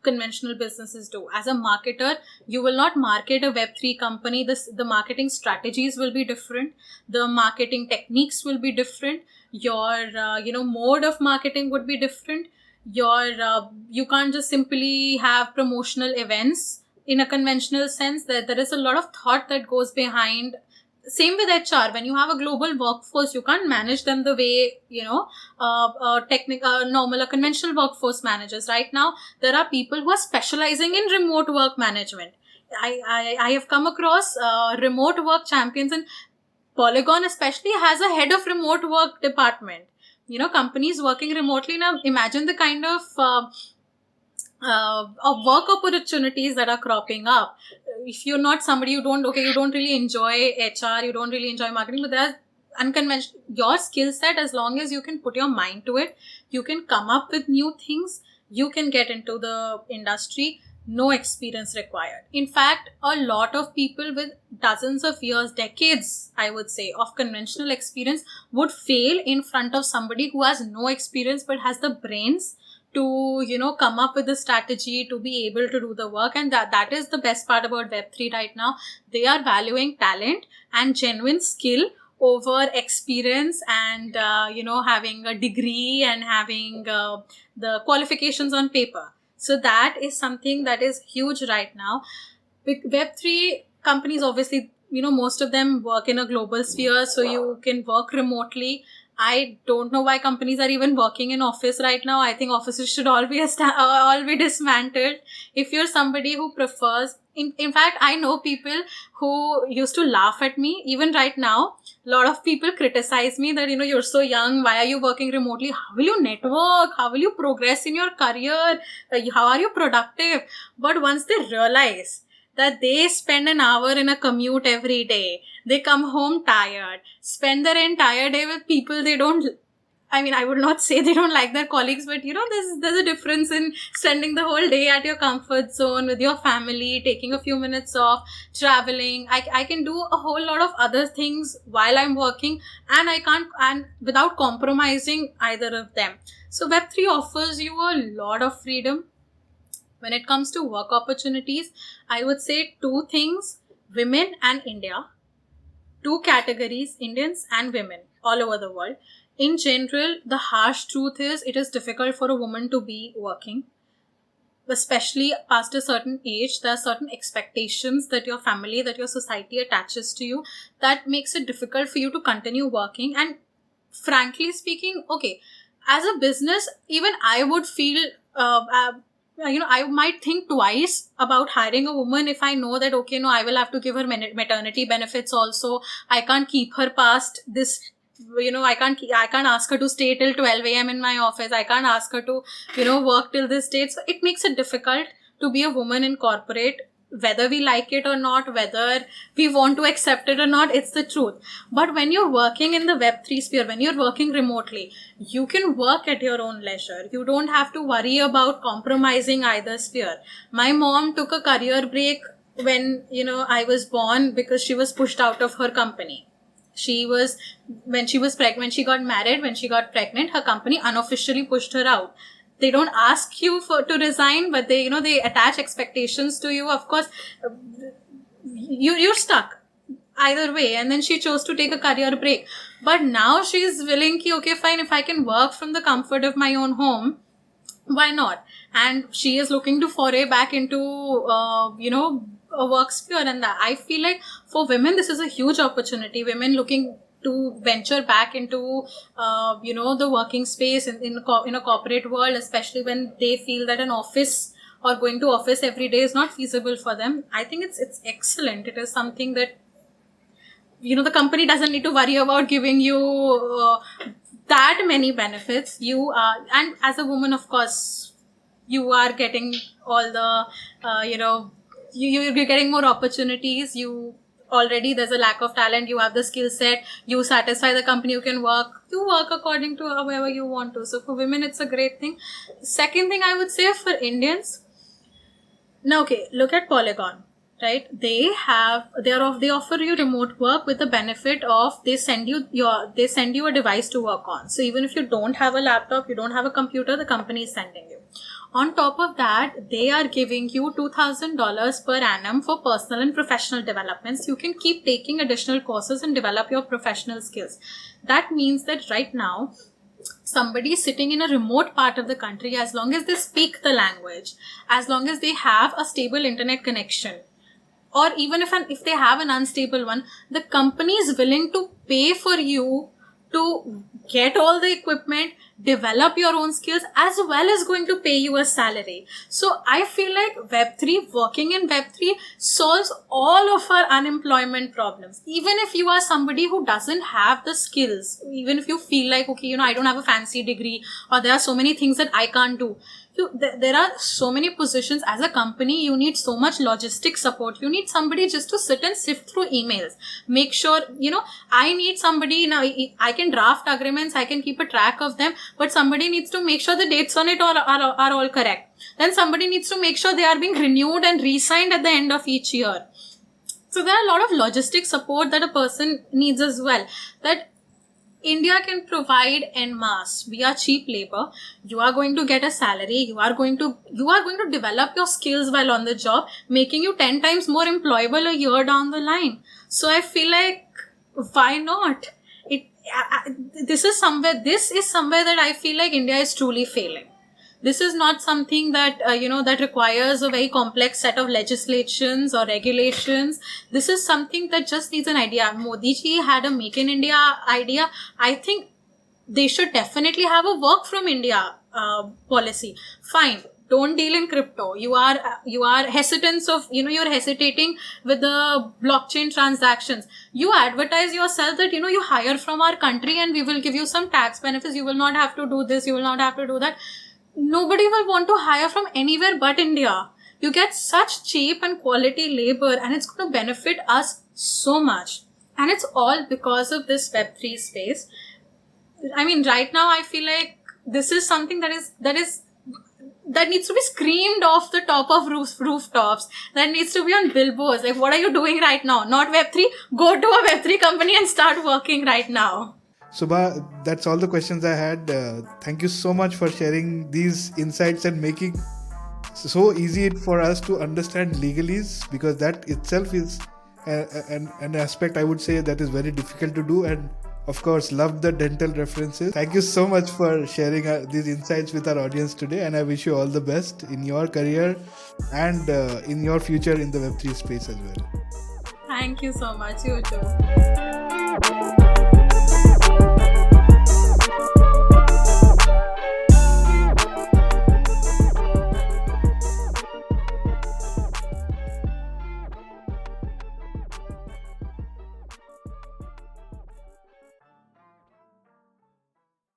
conventional businesses do. As a marketer, you will not market a Web3 company. The marketing strategies will be different. The marketing techniques will be different. Your, mode of marketing would be different. You can't just simply have promotional events in a conventional sense. There is a lot of thought that goes behind. Same with HR. When you have a global workforce, you can't manage them the way, normal or conventional workforce managers. Right now, there are people who are specializing in remote work management. I have come across remote work champions, and Polygon especially has a head of remote work department. Companies working remotely. Now, imagine the kind of work opportunities that are cropping up. If you're not somebody, you don't really enjoy HR, you don't really enjoy marketing, but there's unconventional, your skill set, as long as you can put your mind to it, you can come up with new things, you can get into the industry. No experience required. In fact, a lot of people with dozens of years, decades, I would say, of conventional experience would fail in front of somebody who has no experience but has the brains to, come up with a strategy to be able to do the work. And that is the best part about Web3 right now. They are valuing talent and genuine skill over experience and, having a degree and having the qualifications on paper. So that is something that is huge right now. Web3 companies, obviously, most of them work in a global sphere, so you can work remotely. I don't know why companies are even working in office right now. I think offices should all be dismantled. If you're somebody who prefers, in fact, I know people who used to laugh at me. Even right now, a lot of people criticize me that, you're so young. Why are you working remotely? How will you network? How will you progress in your career? How are you productive? But once they realize that they spend an hour in a commute every day, they come home tired, spend their entire day with people they don't, I would not say they don't like their colleagues, but there's a difference in spending the whole day at your comfort zone with your family, taking a few minutes off, traveling. I can do a whole lot of other things while I'm working, and without compromising either of them. So Web3 offers you a lot of freedom. When it comes to work opportunities, I would say two things: women and India. two categories, Indians and women all over the world. In general, the harsh truth is it is difficult for a woman to be working, especially past a certain age. There are certain expectations that your family, that your society attaches to you, that makes it difficult for you to continue working. And frankly speaking, okay, as a business, even I would feel I might think twice about hiring a woman if I know that, okay, no, I will have to give her maternity benefits also. I can't keep her past this. I can't ask her to stay till 12 a.m. in my office. I can't ask her to, work till this date. So it makes it difficult to be a woman in corporate, whether we like it or not, whether we want to accept it or not. It's the truth. But when you're working in the Web3 sphere, when you're working remotely, you can work at your own leisure. You don't have to worry about compromising either sphere. My mom took a career break when, I was born, because she was pushed out of her company. When she got married, when she got pregnant, her company unofficially pushed her out. They don't ask you to resign, but they attach expectations to you. Of course, you're stuck either way. And then she chose to take a career break. But now she's willing, okay, fine, if I can work from the comfort of my own home, why not? And she is looking to foray back into, a work sphere. And that, I feel like for women, this is a huge opportunity. Women looking to venture back into, the working space in a corporate world, especially when they feel that an office or going to office every day is not feasible for them. I think it's excellent. It is something that, the company doesn't need to worry about giving you that many benefits. And as a woman, of course, you are getting all the, you're getting more opportunities. Already there's a lack of talent. You have the skill set. You satisfy the company. You work according to however you want to. So for women, it's a great thing. Second thing I would say for Indians. Now, okay, look at Polygon, right? They offer you remote work with the benefit of they send you a device to work on. So even if you don't have a laptop, you don't have a computer, the company is sending you. On top of that, they are giving you $2,000 per annum for personal and professional developments. You can keep taking additional courses and develop your professional skills. That means that right now, somebody sitting in a remote part of the country, as long as they speak the language, as long as they have a stable internet connection, or even if they have an unstable one, the company is willing to pay for you to get all the equipment, develop your own skills, as well as going to pay you a salary. So I feel like working in Web3 solves all of our unemployment problems. Even if you are somebody who doesn't have the skills, even if you feel like, okay, I don't have a fancy degree, or there are so many things that I can't do. There are so many positions. As a company, you need so much logistic support. You need somebody just to sit and sift through emails. Make sure, I need somebody, now I can draft agreements, I can keep a track of them, but somebody needs to make sure the dates on it are all correct. Then somebody needs to make sure they are being renewed and re-signed at the end of each year. So there are a lot of logistic support that a person needs as well, that India can provide en masse. We are cheap labor. You are going to get a salary. You are going to develop your skills while on the job, making you 10 times more employable a year down the line. So I feel like, why not? This is somewhere that I feel like India is truly failing. This is not something that, that requires a very complex set of legislations or regulations. This is something that just needs an idea. Modi ji had a Make in India idea. I think they should definitely have a work from India policy. Fine. Don't deal in crypto. You are you're hesitating with the blockchain transactions. You advertise yourself that, you hire from our country and we will give you some tax benefits. You will not have to do this. You will not have to do that. Nobody will want to hire from anywhere but India. You get such cheap and quality labor, and it's going to benefit us so much. And it's all because of this Web3 space. I mean, right now I feel like this is something that needs to be screamed off the top of rooftops. That needs to be on billboards. Like, what are you doing right now? Not Web3. Go to a Web3 company and start working right now. Subha, that's all the questions I had. Thank you so much for sharing these insights and making so easy for us to understand legalese, because that itself is an aspect I would say that is very difficult to do. And of course, love the dental references. Thank you so much for sharing these insights with our audience today, and I wish you all the best in your career and in your future in the Web3 space as well. Thank you so much. You too.